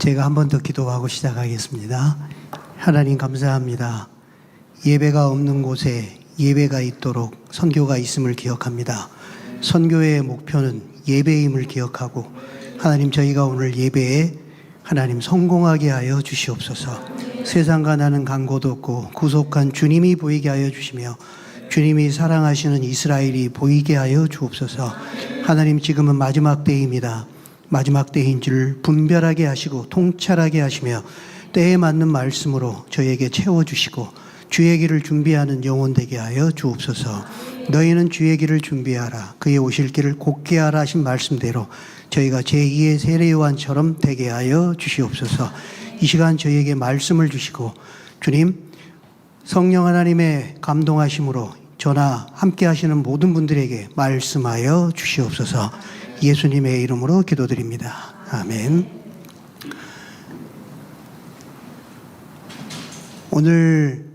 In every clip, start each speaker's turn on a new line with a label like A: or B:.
A: 제가 한 번 더 기도하고 시작하겠습니다. 하나님 감사합니다. 예배가 없는 곳에 예배가 있도록 선교가 있음을 기억합니다. 선교의 목표는 예배임을 기억하고 하나님 저희가 오늘 예배에 하나님 성공하게 하여 주시옵소서. 세상과 나는 간고도 없고 구속한 주님이 보이게 하여 주시며 주님이 사랑하시는 이스라엘이 보이게 하여 주옵소서. 하나님 지금은 마지막 때입니다. 마지막 때인 줄 분별하게 하시고 통찰하게 하시며 때에 맞는 말씀으로 저에게 채워주시고 주의 길을 준비하는 영혼 되게 하여 주옵소서. 너희는 주의 길을 준비하라. 그의 오실 길을 곧게 하라 하신 말씀대로 저희가 제2의 세례 요한처럼 되게 하여 주시옵소서. 이 시간 저희에게 말씀을 주시고 주님 성령 하나님의 감동하심으로 저나 함께 하시는 모든 분들에게 말씀하여 주시옵소서. 예수님의 이름으로 기도드립니다. 아멘. 오늘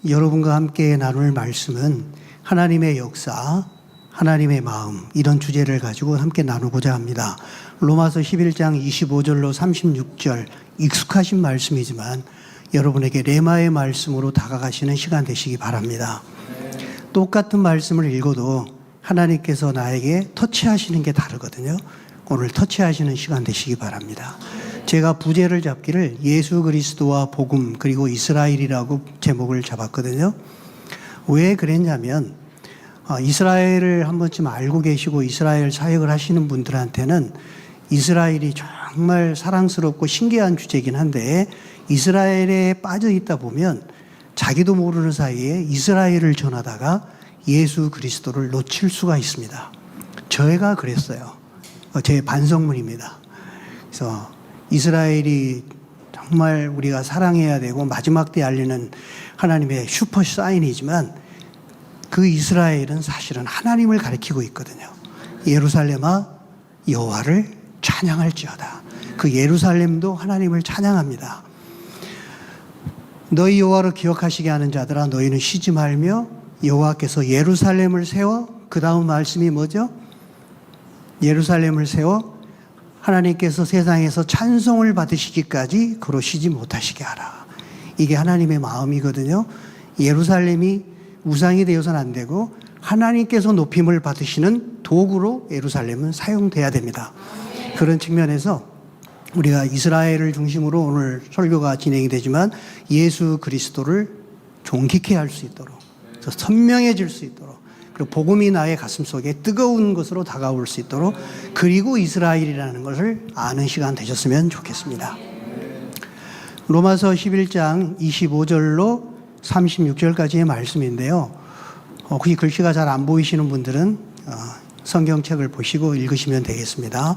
A: 여러분과 함께 나눌 말씀은 하나님의 역사, 하나님의 마음 이런 주제를 가지고 함께 나누고자 합니다. 로마서 11장 25절로 36절 익숙하신 말씀이지만 여러분에게 레마의 말씀으로 다가가시는 시간 되시기 바랍니다. 똑같은 말씀을 읽어도 하나님께서 나에게 터치하시는 게 다르거든요. 오늘 터치하시는 시간 되시기 바랍니다. 제가 부제를 잡기를 예수 그리스도와 복음 그리고 이스라엘이라고 제목을 잡았거든요. 왜 그랬냐면 이스라엘을 한 번쯤 알고 계시고 이스라엘 사역을 하시는 분들한테는 이스라엘이 정말 사랑스럽고 신기한 주제이긴 한데 이스라엘에 빠져 있다 보면 자기도 모르는 사이에 이스라엘을 전하다가 예수 그리스도를 놓칠 수가 있습니다. 저희가 그랬어요. 제 반성문입니다. 그래서 이스라엘이 정말 우리가 사랑해야 되고 마지막 때 알리는 하나님의 슈퍼 사인이지만 그 이스라엘은 사실은 하나님을 가리키고 있거든요. 예루살렘아 여호와를 찬양할지어다. 그 예루살렘도 하나님을 찬양합니다. 너희 여호와를 기억하시게 하는 자들아 너희는 쉬지 말며 여호와께서 예루살렘을 세워 그 다음 말씀이 뭐죠? 예루살렘을 세워 하나님께서 세상에서 찬송을 받으시기까지 그로 쉬지 못하시게 하라. 이게 하나님의 마음이거든요. 예루살렘이 우상이 되어서는 안 되고 하나님께서 높임을 받으시는 도구로 예루살렘은 사용돼야 됩니다. 그런 측면에서 우리가 이스라엘을 중심으로 오늘 설교가 진행이 되지만 예수 그리스도를 존귀케 할 수 있도록 선명해질 수 있도록 그리고 복음이 나의 가슴속에 뜨거운 것으로 다가올 수 있도록 그리고 이스라엘이라는 것을 아는 시간 되셨으면 좋겠습니다. 로마서 11장 25절로 36절까지의 말씀인데요. 혹시 글씨가 잘 안 보이시는 분들은 성경책을 보시고 읽으시면 되겠습니다.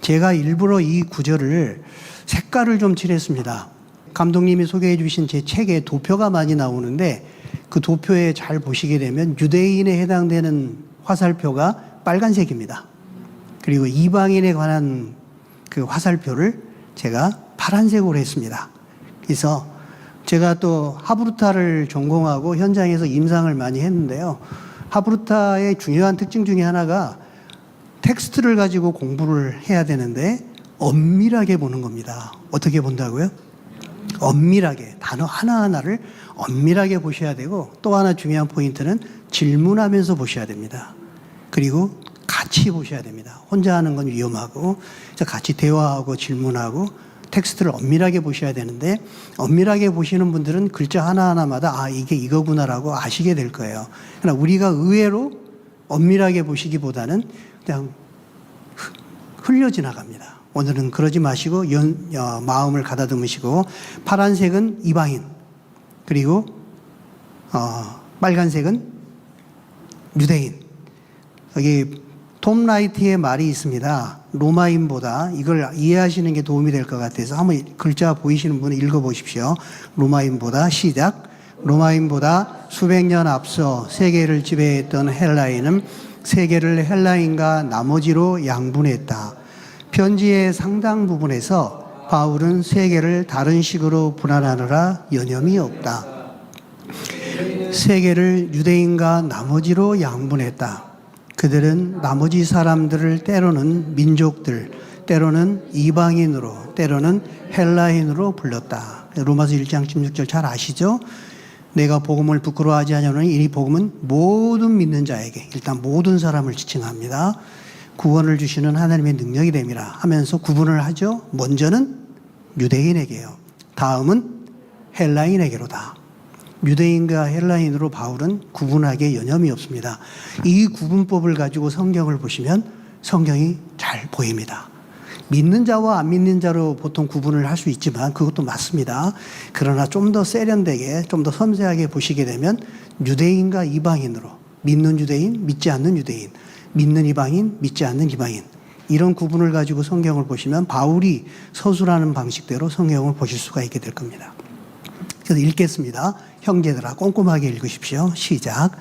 A: 제가 일부러 이 구절을 색깔을 좀 칠했습니다. 감독님이 소개해 주신 제 책에 도표가 많이 나오는데 그 도표에 잘 보시게 되면 유대인에 해당되는 화살표가 빨간색입니다. 그리고 이방인에 관한 그 화살표를 제가 파란색으로 했습니다. 그래서 제가 또 하브루타를 전공하고 현장에서 임상을 많이 했는데요. 하브루타의 중요한 특징 중에 하나가 텍스트를 가지고 공부를 해야 되는데 엄밀하게 보는 겁니다. 어떻게 본다고요? 엄밀하게 단어 하나하나를 엄밀하게 보셔야 되고 또 하나 중요한 포인트는 질문하면서 보셔야 됩니다. 그리고 같이 보셔야 됩니다. 혼자 하는 건 위험하고 같이 대화하고 질문하고 텍스트를 엄밀하게 보셔야 되는데 엄밀하게 보시는 분들은 글자 하나하나마다 이게 이거구나라고 아시게 될 거예요. 그러나 우리가 의외로 엄밀하게 보시기보다는 그냥 흘려 지나갑니다. 오늘은 그러지 마시고 마음을 가다듬으시고 파란색은 이방인 그리고 빨간색은 유대인. 여기 톰 라이트의 말이 있습니다. 로마인보다 이걸 이해하시는 게 도움이 될 것 같아서 한번 글자 보이시는 분은 읽어보십시오. 로마인보다 시작. 로마인보다 수백 년 앞서 세계를 지배했던 헬라인은 세계를 헬라인과 나머지로 양분했다. 편지의 상당 부분에서 바울은 세계를 다른 식으로 분할하느라 여념이 없다. 세계를 유대인과 나머지로 양분했다. 그들은 나머지 사람들을 때로는 민족들, 때로는 이방인으로, 때로는 헬라인으로 불렀다. 로마서 1장 16절 잘 아시죠? 내가 복음을 부끄러워하지 않으니 이 복음은 모든 믿는 자에게, 일단 모든 사람을 지칭합니다. 구원을 주시는 하나님의 능력이 됨이라 하면서 구분을 하죠. 먼저는 유대인에게요. 다음은 헬라인에게로다. 유대인과 헬라인으로 바울은 구분하기에 여념이 없습니다. 이 구분법을 가지고 성경을 보시면 성경이 잘 보입니다. 믿는 자와 안 믿는 자로 보통 구분을 할 수 있지만 그것도 맞습니다. 그러나 좀 더 세련되게, 좀 더 섬세하게 보시게 되면 유대인과 이방인으로, 믿는 유대인, 믿지 않는 유대인, 믿는 이방인, 믿지 않는 이방인, 이런 구분을 가지고 성경을 보시면 바울이 서술하는 방식대로 성경을 보실 수가 있게 될 겁니다. 그래서 읽겠습니다. 형제들아, 꼼꼼하게 읽으십시오. 시작.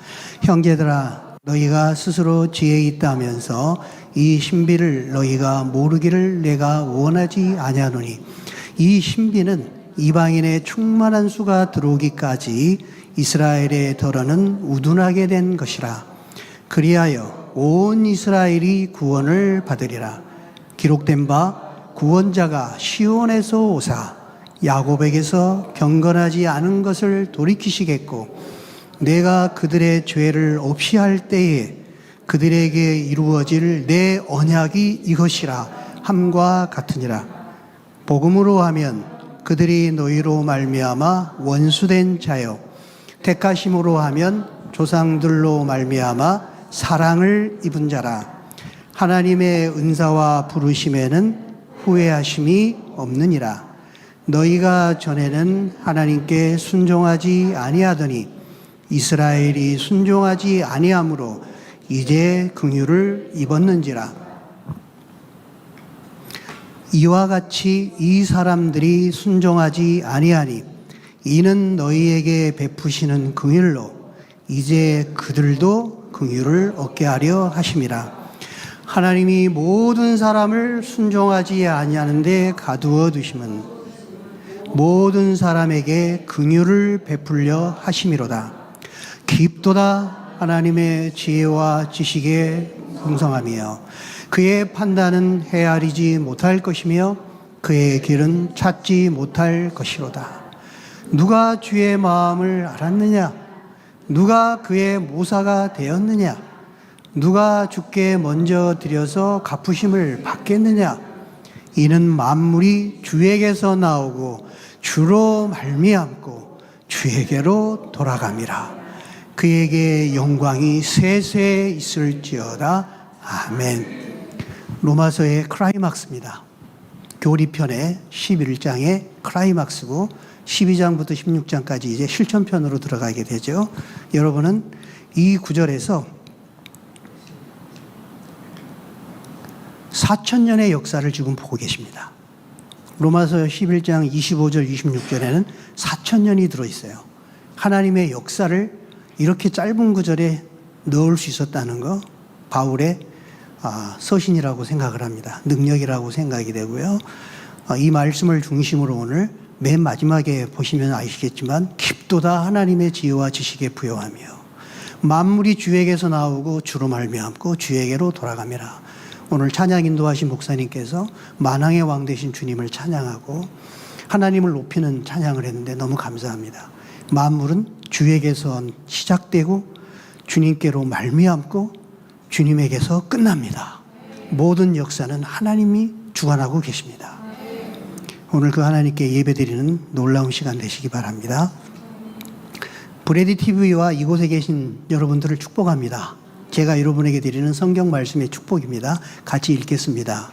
A: 형제들아, 너희가 스스로 지혜 있다면서 이 신비를 너희가 모르기를 내가 원하지 아니하노니, 이 신비는 이방인의 충만한 수가 들어오기까지 이스라엘의 덜어는 우둔하게 된 것이라. 그리하여 온 이스라엘이 구원을 받으리라. 기록된 바 구원자가 시온에서 오사 야곱에게서 경건하지 않은 것을 돌이키시겠고, 내가 그들의 죄를 없이 할 때에 그들에게 이루어질 내 언약이 이것이라 함과 같으니라. 복음으로 하면 그들이 너희로 말미암아 원수된 자요, 택하심으로 하면 조상들로 말미암아 사랑을 입은 자라. 하나님의 은사와 부르심에는 후회하심이 없느니라. 너희가 전에는 하나님께 순종하지 아니하더니 이스라엘이 순종하지 아니하므로 이제 긍휼을 입었는지라. 이와 같이 이 사람들이 순종하지 아니하니 이는 너희에게 베푸시는 긍휼로 이제 그들도 긍휼을 얻게 하려 하심이라. 하나님이 모든 사람을 순종하지 아니하는데 가두어 두심은 모든 사람에게 긍휼을 베풀려 하심이로다. 깊도다 하나님의 지혜와 지식의 풍성함이여, 그의 판단은 헤아리지 못할 것이며 그의 길은 찾지 못할 것이로다. 누가 주의 마음을 알았느냐? 누가 그의 모사가 되었느냐? 누가 주께 먼저 드려서 갚으심을 받겠느냐? 이는 만물이 주에게서 나오고 주로 말미암고 주에게로 돌아감이라. 그에게 영광이 세세 있을지어다. 아멘. 로마서의 클라이막스입니다. 교리편의 11장의 클라이막스고 12장부터 16장까지 이제 실천편으로 들어가게 되죠. 여러분은 이 구절에서 4,000년의 역사를 지금 보고 계십니다. 로마서 11장 25절 26절에는 4,000년이 들어있어요. 하나님의 역사를 이렇게 짧은 구절에 넣을 수 있었다는 거, 바울의 서신이라고 생각을 합니다. 능력이라고 생각이 되고요. 이 말씀을 중심으로 오늘 맨 마지막에 보시면 아시겠지만 깊도다 하나님의 지혜와 지식에 부여하며 만물이 주에게서 나오고 주로 말미암고 주에게로 돌아가매라. 오늘 찬양 인도하신 목사님께서 만왕의 왕 되신 주님을 찬양하고 하나님을 높이는 찬양을 했는데 너무 감사합니다. 만물은 주에게서 시작되고 주님께로 말미암고 주님에게서 끝납니다. 모든 역사는 하나님이 주관하고 계십니다. 오늘 그 하나님께 예배드리는 놀라운 시간 되시기 바랍니다. 브레디 TV와 이곳에 계신 여러분들을 축복합니다. 제가 여러분에게 드리는 성경 말씀의 축복입니다. 같이 읽겠습니다.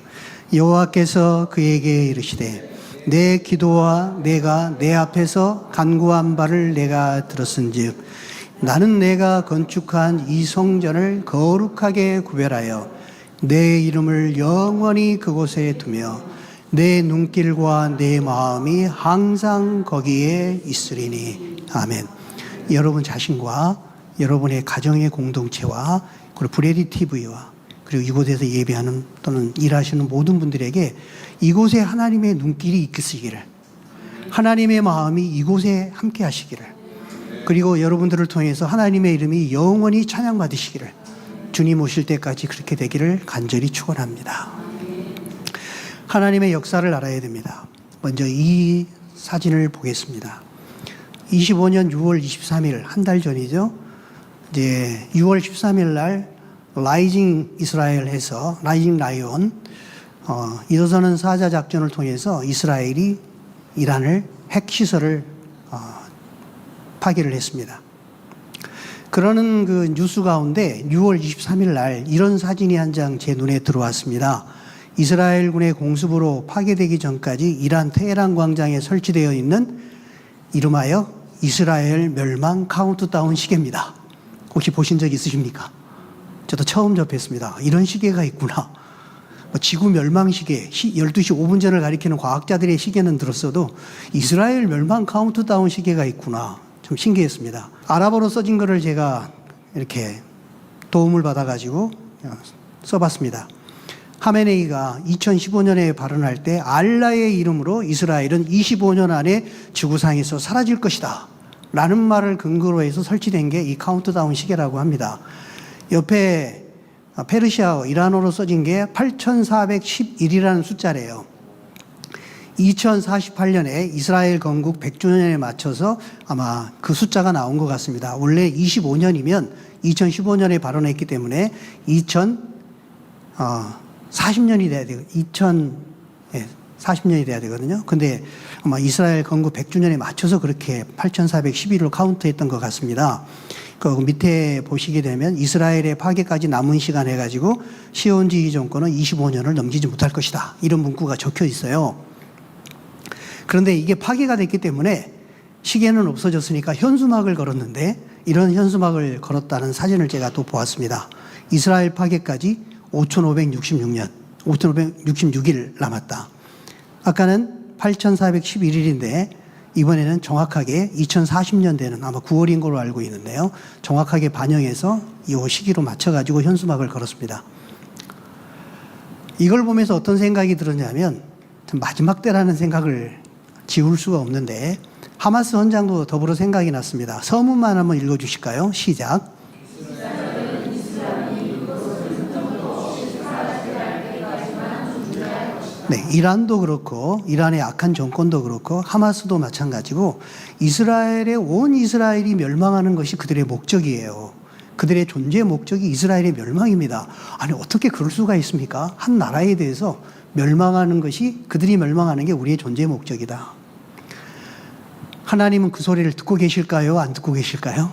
A: 여호와께서 그에게 이르시되 내 기도와 내가 내 앞에서 간구한 바를 내가 들었은즉 나는 내가 건축한 이 성전을 거룩하게 구별하여 내 이름을 영원히 그곳에 두며 내 눈길과 내 마음이 항상 거기에 있으리니. 아멘. 여러분 자신과 여러분의 가정의 공동체와 그리고 브레디 TV와 그리고 이곳에서 예배하는 또는 일하시는 모든 분들에게 이곳에 하나님의 눈길이 있으시기를, 하나님의 마음이 이곳에 함께 하시기를, 그리고 여러분들을 통해서 하나님의 이름이 영원히 찬양받으시기를, 주님 오실 때까지 그렇게 되기를 간절히 축원합니다. 하나님의 역사를 알아야 됩니다. 먼저 이 사진을 보겠습니다. 25년 6월 23일, 한 달 전이죠. 이제 6월 13일 날 라이징 이스라엘 해서 라이징 라이온 일어서는 사자 작전을 통해서 이스라엘이 이란을 핵시설을 파괴를 했습니다. 그러는 그 뉴스 가운데 6월 23일 날 이런 사진이 한 장 제 눈에 들어왔습니다. 이스라엘군의 공습으로 파괴되기 전까지 이란 테헤란 광장에 설치되어 있는 이름하여 이스라엘 멸망 카운트다운 시계입니다. 혹시 보신 적 있으십니까? 저도 처음 접했습니다. 이런 시계가 있구나. 지구 멸망 시계, 12시 5분 전을 가리키는 과학자들의 시계는 들었어도 이스라엘 멸망 카운트다운 시계가 있구나. 좀 신기했습니다. 아랍어로 써진 거를 제가 이렇게 도움을 받아가지고 써봤습니다. 하메네이가 2015년에 발언할 때 알라의 이름으로 이스라엘은 25년 안에 지구상에서 사라질 것이다 라는 말을 근거로 해서 설치된 게 이 카운트다운 시계라고 합니다. 옆에 페르시아어, 이란어로 써진 게 8411이라는 숫자래요. 2048년에 이스라엘 건국 100주년에 맞춰서 아마 그 숫자가 나온 것 같습니다. 원래 25년이면 2015년에 발언했기 때문에 40년이 돼야 되고 40년이 돼야 되거든요. 근데 아마 이스라엘 건국 100주년에 맞춰서 그렇게 8411을 카운트했던 것 같습니다. 그 밑에 보시게 되면 이스라엘의 파괴까지 남은 시간 해가지고 시온지 정권은 25년을 넘기지 못할 것이다. 이런 문구가 적혀 있어요. 그런데 이게 파괴가 됐기 때문에 시계는 없어졌으니까 현수막을 걸었는데 이런 현수막을 걸었다는 사진을 제가 또 보았습니다. 이스라엘 파괴까지 5,566년, 5,566일 남았다. 아까는 8,411일인데 이번에는 정확하게 2040년 되는 아마 9월인 걸로 알고 있는데요. 정확하게 반영해서 이 시기로 맞춰가지고 현수막을 걸었습니다. 이걸 보면서 어떤 생각이 들었냐면 마지막 때라는 생각을 지울 수가 없는데 하마스 헌장도 더불어 생각이 났습니다. 서문만 한번 읽어주실까요? 시작. 네, 이란도 그렇고 이란의 악한 정권도 그렇고 하마스도 마찬가지고 이스라엘의 온 이스라엘이 멸망하는 것이 그들의 목적이에요. 그들의 존재 목적이 이스라엘의 멸망입니다. 아니 어떻게 그럴 수가 있습니까? 한 나라에 대해서 멸망하는 것이 그들이 멸망하는 게 우리의 존재 목적이다. 하나님은 그 소리를 듣고 계실까요? 안 듣고 계실까요?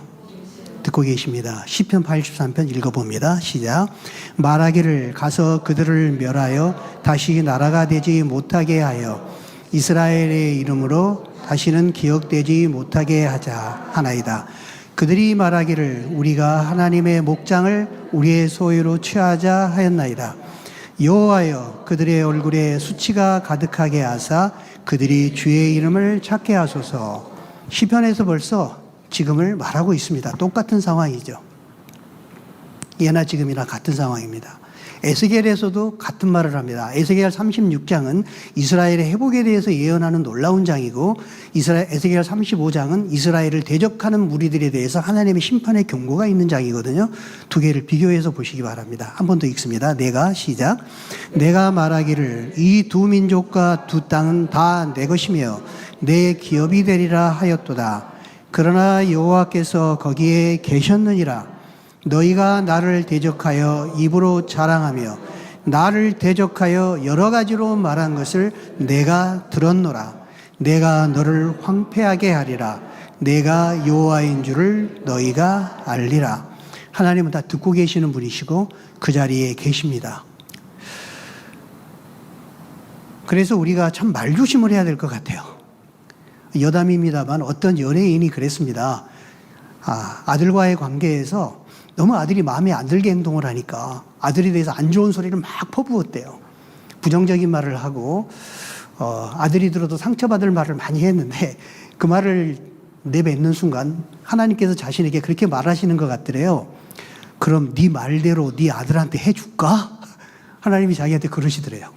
A: 듣고 계십니다. 시편 83편 읽어봅니다. 시작. 말하기를 가서 그들을 멸하여 다시 나라가 되지 못하게 하여 이스라엘의 이름으로 다시는 기억되지 못하게 하자 하나이다. 그들이 말하기를 우리가 하나님의 목장을 우리의 소유로 취하자 하였나이다. 여호와여 그들의 얼굴에 수치가 가득하게 하사 그들이 주의 이름을 찾게 하소서. 시편에서 벌써 지금을 말하고 있습니다. 똑같은 상황이죠. 예나 지금이나 같은 상황입니다. 에스겔에서도 같은 말을 합니다. 에스겔 36장은 이스라엘의 회복에 대해서 예언하는 놀라운 장이고 에스겔 35장은 이스라엘을 대적하는 무리들에 대해서 하나님의 심판의 경고가 있는 장이거든요. 두 개를 비교해서 보시기 바랍니다. 한 번 더 읽습니다. 시작. 내가 말하기를 이 두 민족과 두 땅은 다 내 것이며 내 기업이 되리라 하였도다. 그러나 여호와께서 거기에 계셨느니라. 너희가 나를 대적하여 입으로 자랑하며 나를 대적하여 여러 가지로 말한 것을 내가 들었노라. 내가 너를 황폐하게 하리라. 내가 여호와인 줄을 너희가 알리라. 하나님은 다 듣고 계시는 분이시고 그 자리에 계십니다. 그래서 우리가 참 말조심을 해야 될 것 같아요. 여담입니다만 어떤 연예인이 그랬습니다. 아들과의 관계에서 너무 아들이 마음에 안 들게 행동을 하니까 아들에 대해서 안 좋은 소리를 막 퍼부었대요. 부정적인 말을 하고 아들이 들어도 상처받을 말을 많이 했는데 그 말을 내뱉는 순간 하나님께서 자신에게 그렇게 말하시는 것 같더래요. 그럼 네 말대로 네 아들한테 해줄까? 하나님이 자기한테 그러시더래요.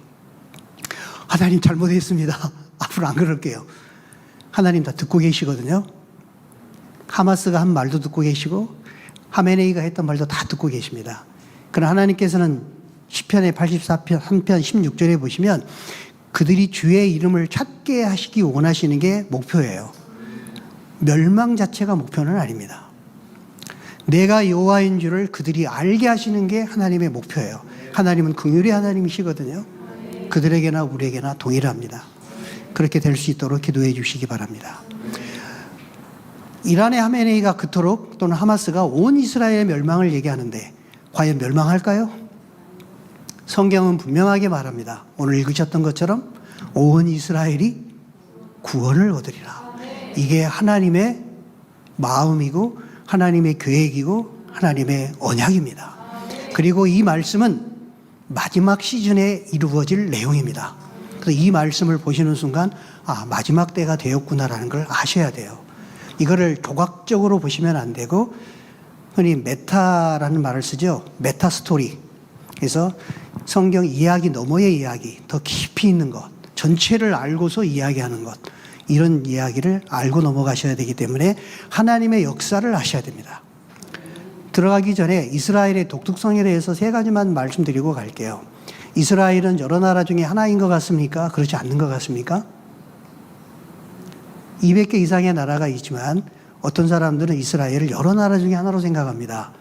A: 하나님 잘못했습니다. 앞으로 안 그럴게요. 하나님 다 듣고 계시거든요. 하마스가 한 말도 듣고 계시고 하메네이가 했던 말도 다 듣고 계십니다. 그러나 하나님께서는 시편의 84편 16절에 보시면 그들이 주의 이름을 찾게 하시기 원하시는 게 목표예요. 멸망 자체가 목표는 아닙니다. 내가 여호와인 줄을 그들이 알게 하시는 게 하나님의 목표예요. 하나님은 긍휼의 하나님이시거든요. 그들에게나 우리에게나 동일합니다. 그렇게 될 수 있도록 기도해 주시기 바랍니다. 이란의 하메네이가 그토록 또는 하마스가 온 이스라엘의 멸망을 얘기하는데 과연 멸망할까요? 성경은 분명하게 말합니다. 오늘 읽으셨던 것처럼 온 이스라엘이 구원을 얻으리라. 이게 하나님의 마음이고 하나님의 계획이고 하나님의 언약입니다. 그리고 이 말씀은 마지막 시즌에 이루어질 내용입니다. 그래서 이 말씀을 보시는 순간 마지막 때가 되었구나라는 걸 아셔야 돼요. 이거를 조각적으로 보시면 안 되고 흔히 메타라는 말을 쓰죠. 메타 스토리. 그래서 성경 이야기 너머의 이야기, 더 깊이 있는 것, 전체를 알고서 이야기하는 것, 이런 이야기를 알고 넘어가셔야 되기 때문에 하나님의 역사를 아셔야 됩니다. 들어가기 전에 이스라엘의 독특성에 대해서 3가지만 말씀드리고 갈게요. 이스라엘은 여러 나라 중에 하나인 것 같습니까? 그렇지 않는 것 같습니까? 200개 이상의 나라가 있지만 어떤 사람들은 이스라엘을 여러 나라 중에 하나로 생각합니다.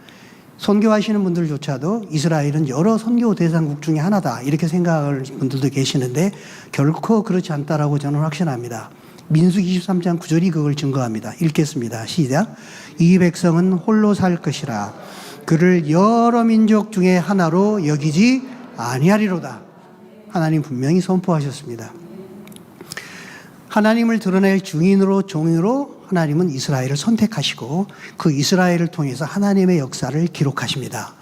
A: 선교하시는 분들조차도 이스라엘은 여러 선교 대상국 중에 하나다 이렇게 생각하는 분들도 계시는데 결코 그렇지 않다라고 저는 확신합니다. 민수기 23장 9절이 그걸 증거합니다. 읽겠습니다. 시작. 이 백성은 홀로 살 것이라 그를 여러 민족 중에 하나로 여기지 아니하리로다. 하나님 분명히 선포하셨습니다. 하나님을 드러낼 증인으로 종으로 하나님은 이스라엘을 선택하시고 그 이스라엘을 통해서 하나님의 역사를 기록하십니다.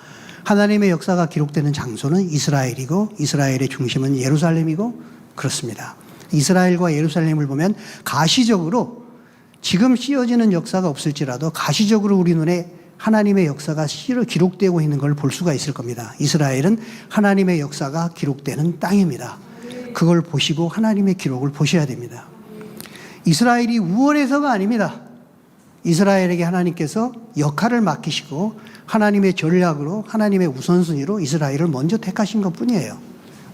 A: 하나님의 역사가 기록되는 장소는 이스라엘이고 이스라엘의 중심은 예루살렘이고 그렇습니다. 이스라엘과 예루살렘을 보면 가시적으로 지금 씌어지는 역사가 없을지라도 가시적으로 우리 눈에 하나님의 역사가 기록되고 있는 걸 볼 수가 있을 겁니다. 이스라엘은 하나님의 역사가 기록되는 땅입니다. 그걸 보시고 하나님의 기록을 보셔야 됩니다. 이스라엘이 우월해서가 아닙니다. 이스라엘에게 하나님께서 역할을 맡기시고 하나님의 전략으로 하나님의 우선순위로 이스라엘을 먼저 택하신 것뿐이에요.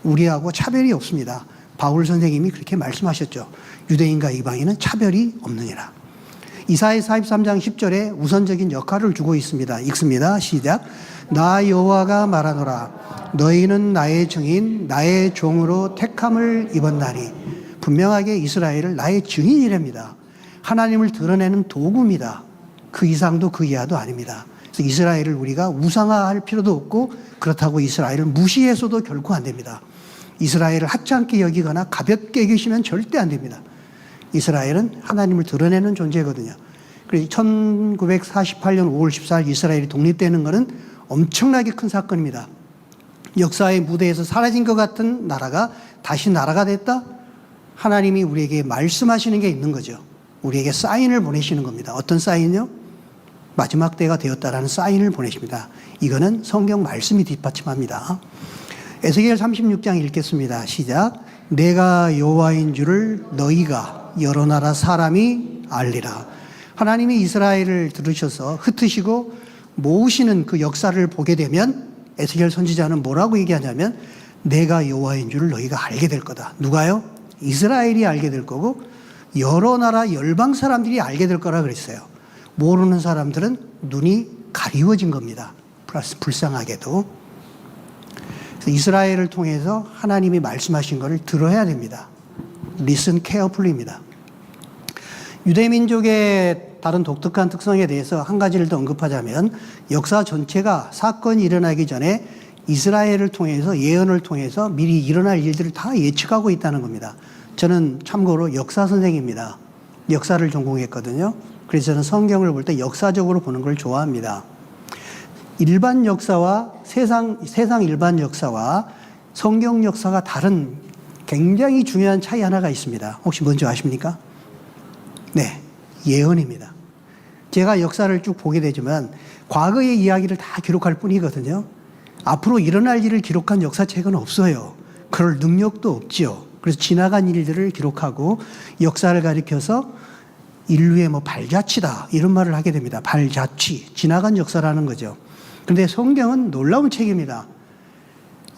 A: 우리하고 차별이 없습니다. 바울 선생님이 그렇게 말씀하셨죠. 유대인과 이방인은 차별이 없느니라. 이사야 43장 10절에 우선적인 역할을 주고 있습니다. 읽습니다. 시작. 나 여호와가 말하노라. 너희는 나의 증인 나의 종으로 택함을 입었나니. 분명하게 이스라엘을 나의 증인이랍니다. 하나님을 드러내는 도구입니다. 그 이상도 그 이하도 아닙니다. 그래서 이스라엘을 우리가 우상화할 필요도 없고 그렇다고 이스라엘을 무시해서도 결코 안 됩니다. 이스라엘을 하찮게 여기거나 가볍게 여기시면 절대 안 됩니다. 이스라엘은 하나님을 드러내는 존재거든요. 그래서 1948년 5월 14일 이스라엘이 독립되는 것은 엄청나게 큰 사건입니다. 역사의 무대에서 사라진 것 같은 나라가 다시 나라가 됐다? 하나님이 우리에게 말씀하시는 게 있는 거죠. 우리에게 사인을 보내시는 겁니다. 어떤 사인이요? 마지막 때가 되었다라는 사인을 보내십니다. 이거는 성경 말씀이 뒷받침합니다. 에스겔 36장 읽겠습니다. 시작. 내가 여호와인 줄을 너희가 여러 나라 사람이 알리라. 하나님이 이스라엘을 들으셔서 흩으시고 모으시는 그 역사를 보게 되면 에스겔 선지자는 뭐라고 얘기하냐면 내가 여호와인 줄을 너희가 알게 될 거다. 누가요? 이스라엘이 알게 될 거고 여러 나라 열방 사람들이 알게 될 거라 그랬어요. 모르는 사람들은 눈이 가리워진 겁니다. 불쌍하게도. 이스라엘을 통해서 하나님이 말씀하신 것을 들어야 됩니다. Listen carefully입니다. 유대민족의 다른 독특한 특성에 대해서 한 가지를 더 언급하자면 역사 전체가 사건이 일어나기 전에 이스라엘을 통해서 예언을 통해서 미리 일어날 일들을 다 예측하고 있다는 겁니다. 저는 참고로 역사 선생입니다. 역사를 전공했거든요. 그래서 저는 성경을 볼 때 역사적으로 보는 걸 좋아합니다. 일반 역사와 세상 일반 역사와 성경 역사가 다른 굉장히 중요한 차이 하나가 있습니다. 혹시 뭔지 아십니까? 네, 예언입니다. 제가 역사를 쭉 보게 되지만 과거의 이야기를 다 기록할 뿐이거든요. 앞으로 일어날 일을 기록한 역사책은 없어요. 그럴 능력도 없지요. 그래서 지나간 일들을 기록하고 역사를 가리켜서 인류의 발자취다 이런 말을 하게 됩니다. 발자취, 지나간 역사라는 거죠. 그런데 성경은 놀라운 책입니다.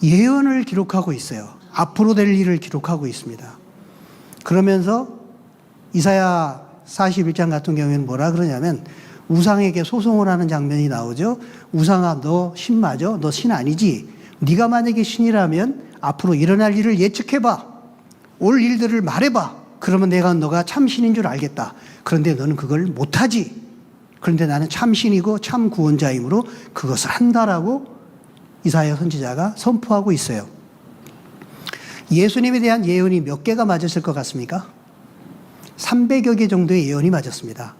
A: 예언을 기록하고 있어요. 앞으로 될 일을 기록하고 있습니다. 그러면서 이사야 41장 같은 경우에는 뭐라 그러냐면 우상에게 소송을 하는 장면이 나오죠. 우상아, 너 신 맞아? 너 신 아니지? 네가 만약에 신이라면 앞으로 일어날 일을 예측해봐. 올 일들을 말해봐. 그러면 내가 너가 참 신인 줄 알겠다. 그런데 너는 그걸 못하지. 그런데 나는 참 신이고 참 구원자이므로 그것을 한다라고 이사야 선지자가 선포하고 있어요. 예수님에 대한 예언이 몇 개가 맞았을 것 같습니까? 300여 개 정도의 예언이 맞았습니다.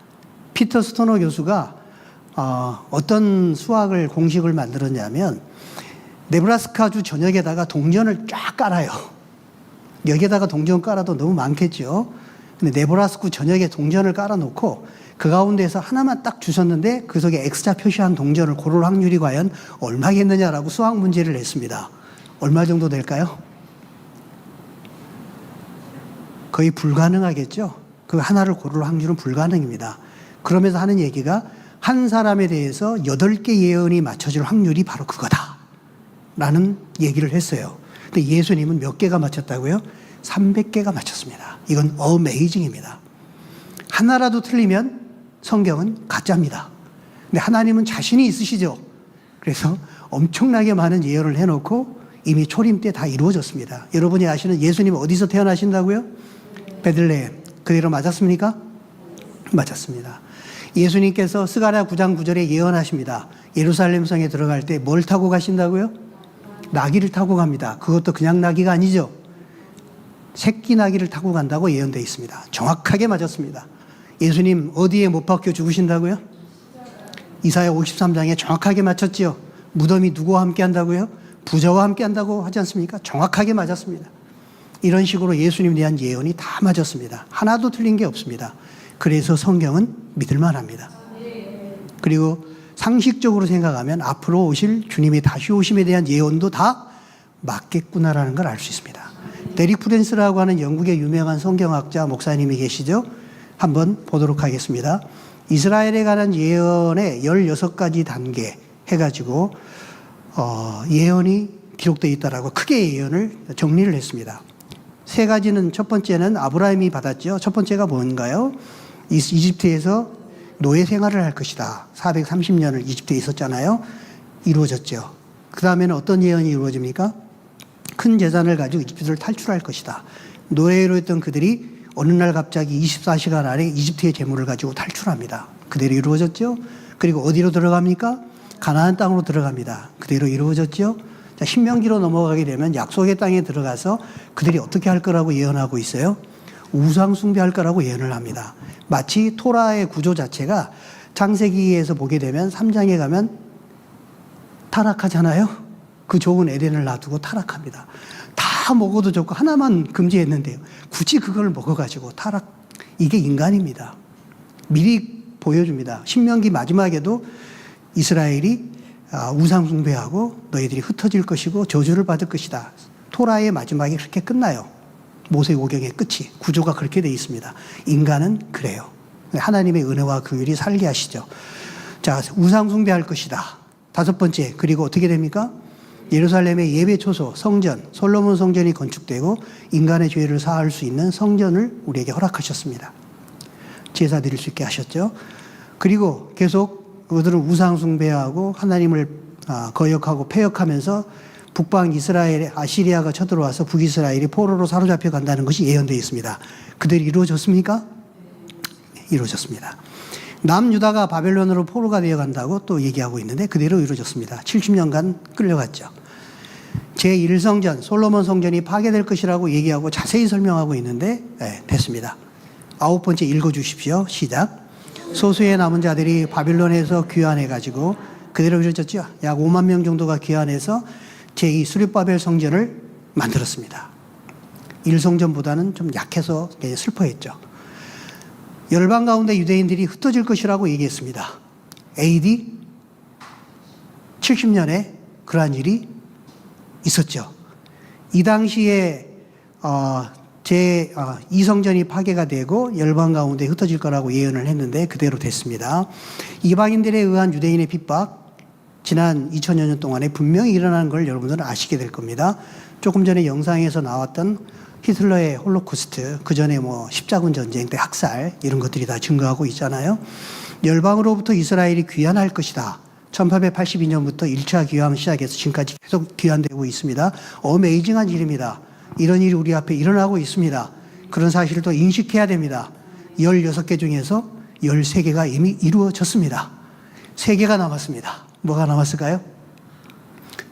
A: 피터 스토너 교수가 어떤 수학을 공식을 만들었냐면 네브라스카주 전역에다가 동전을 쫙 깔아요. 여기에다가 동전 깔아도 너무 많겠죠. 근데 네브라스카 전역에 동전을 깔아놓고 그 가운데서 하나만 딱 주셨는데 그 속에 X자 표시한 동전을 고를 확률이 과연 얼마겠느냐라고 수학 문제를 냈습니다. 얼마 정도 될까요? 거의 불가능하겠죠. 그 하나를 고를 확률은 불가능입니다. 그러면서 하는 얘기가 한 사람에 대해서 8개 예언이 맞춰질 확률이 바로 그거다 라는 얘기를 했어요. 근데 예수님은 몇 개가 맞췄다고요? 300개가 맞췄습니다. 이건 어메이징입니다. 하나라도 틀리면 성경은 가짜입니다. 근데 하나님은 자신이 있으시죠. 그래서 엄청나게 많은 예언을 해놓고 이미 초림 때 다 이루어졌습니다. 여러분이 아시는 예수님 어디서 태어나신다고요? 베들레헴. 그대로 맞았습니까? 맞았습니다. 예수님께서 스가랴 9장 9절에 예언하십니다. 예루살렘 성에 들어갈 때 뭘 타고 가신다고요? 나귀를 타고 갑니다. 그것도 그냥 나귀가 아니죠. 새끼 나귀를 타고 간다고 예언되어 있습니다. 정확하게 맞았습니다. 예수님 어디에 못 박혀 죽으신다고요? 이사야 53장에 정확하게 맞췄지요. 무덤이 누구와 함께 한다고요? 부자와 함께 한다고 하지 않습니까? 정확하게 맞았습니다. 이런 식으로 예수님에 대한 예언이 다 맞았습니다. 하나도 틀린 게 없습니다. 그래서 성경은 믿을만 합니다. 그리고 상식적으로 생각하면 앞으로 오실 주님의 다시 오심에 대한 예언도 다 맞겠구나라는 걸 알 수 있습니다. 데릭 프랜스라고 하는 영국의 유명한 성경학자 목사님이 계시죠. 한번 보도록 하겠습니다. 이스라엘에 관한 예언의 16가지 단계 해가지고 예언이 기록되어 있다라고 크게 예언을 정리를 했습니다. 세 가지는 첫 번째는 아브라함이 받았죠. 첫 번째가 뭔가요? 이집트에서 노예 생활을 할 것이다. 430년을 이집트에 있었잖아요. 이루어졌죠. 그 다음에는 어떤 예언이 이루어집니까? 큰 재산을 가지고 이집트를 탈출할 것이다. 노예로 했던 그들이 어느 날 갑자기 24시간 안에 이집트의 재물을 가지고 탈출합니다. 그대로 이루어졌죠. 그리고 어디로 들어갑니까? 가나안 땅으로 들어갑니다. 그대로 이루어졌죠. 자, 신명기로 넘어가게 되면 약속의 땅에 들어가서 그들이 어떻게 할 거라고 예언하고 있어요? 우상 숭배할 거라고 예언을 합니다. 마치 토라의 구조 자체가 창세기에서 보게 되면 3장에 가면 타락하잖아요. 그 좋은 에덴을 놔두고 타락합니다. 다 먹어도 좋고 하나만 금지했는데요. 굳이 그걸 먹어가지고 타락. 이게 인간입니다. 미리 보여줍니다. 신명기 마지막에도 이스라엘이 우상 숭배하고 너희들이 흩어질 것이고 저주를 받을 것이다. 토라의 마지막이 그렇게 끝나요. 모세오경의 끝이. 구조가 그렇게 되어 있습니다. 인간은 그래요. 하나님의 은혜와 긍휼이 살게 하시죠. 자, 우상 숭배할 것이다. 다섯 번째, 그리고 어떻게 됩니까? 예루살렘의 예배 초소, 성전, 솔로몬 성전이 건축되고 인간의 죄를 사할 수 있는 성전을 우리에게 허락하셨습니다. 제사 드릴 수 있게 하셨죠. 그리고 계속 그들은 우상 숭배하고 하나님을 거역하고 패역하면서 북방 이스라엘에 아시리아가 쳐들어와서 북이스라엘이 포로로 사로잡혀 간다는 것이 예언되어 있습니다. 그들이 이루어졌습니까? 이루어졌습니다. 남유다가 바벨론으로 포로가 되어 간다고 또 얘기하고 있는데 그대로 이루어졌습니다. 70년간 끌려갔죠. 제1성전 솔로몬 성전이 파괴될 것이라고 얘기하고 자세히 설명하고 있는데 됐습니다. 아홉 번째 읽어주십시오. 시작. 소수의 남은 자들이 바빌론에서 귀환해가지고 그대로 이루어졌죠. 약 5만 명 정도가 귀환해서 제2 수립바벨 성전을 만들었습니다. 1성전보다는 좀 약해서 슬퍼했죠. 열방 가운데 유대인들이 흩어질 것이라고 얘기했습니다. AD 70년에 그러한 일이 있었죠. 이 당시에 제2성전이 파괴가 되고 열방 가운데 흩어질 거라고 예언을 했는데 그대로 됐습니다. 이방인들에 의한 유대인의 핍박 지난 2000여 년 동안에 분명히 일어나는 걸 여러분들은 아시게 될 겁니다. 조금 전에 영상에서 나왔던 히틀러의 홀로코스트, 그 전에 뭐 십자군 전쟁 때 학살, 이런 것들이 다 증거하고 있잖아요. 열방으로부터 이스라엘이 귀환할 것이다. 1882년부터 1차 귀환 시작해서 지금까지 계속 귀환되고 있습니다. 어메이징한 일입니다. 이런 일이 우리 앞에 일어나고 있습니다. 그런 사실을 또 인식해야 됩니다. 16개 중에서 13개가 이미 이루어졌습니다. 3개가 남았습니다. 뭐가 남았을까요?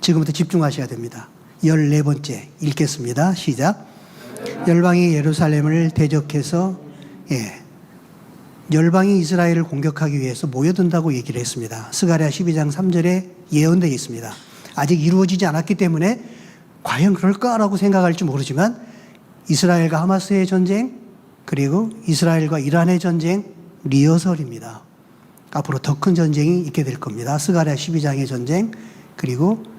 A: 지금부터 집중하셔야 됩니다. 14번째 읽겠습니다. 시작. 열방이 예루살렘을 대적해서 열방이 이스라엘을 공격하기 위해서 모여든다고 얘기를 했습니다. 스가랴 12장 3절에 예언되어 있습니다. 아직 이루어지지 않았기 때문에 과연 그럴까라고 생각할지 모르지만 이스라엘과 하마스의 전쟁, 그리고 이스라엘과 이란의 전쟁 리허설입니다. 앞으로 더 큰 전쟁이 있게 될 겁니다. 스가랴 12장의 전쟁, 그리고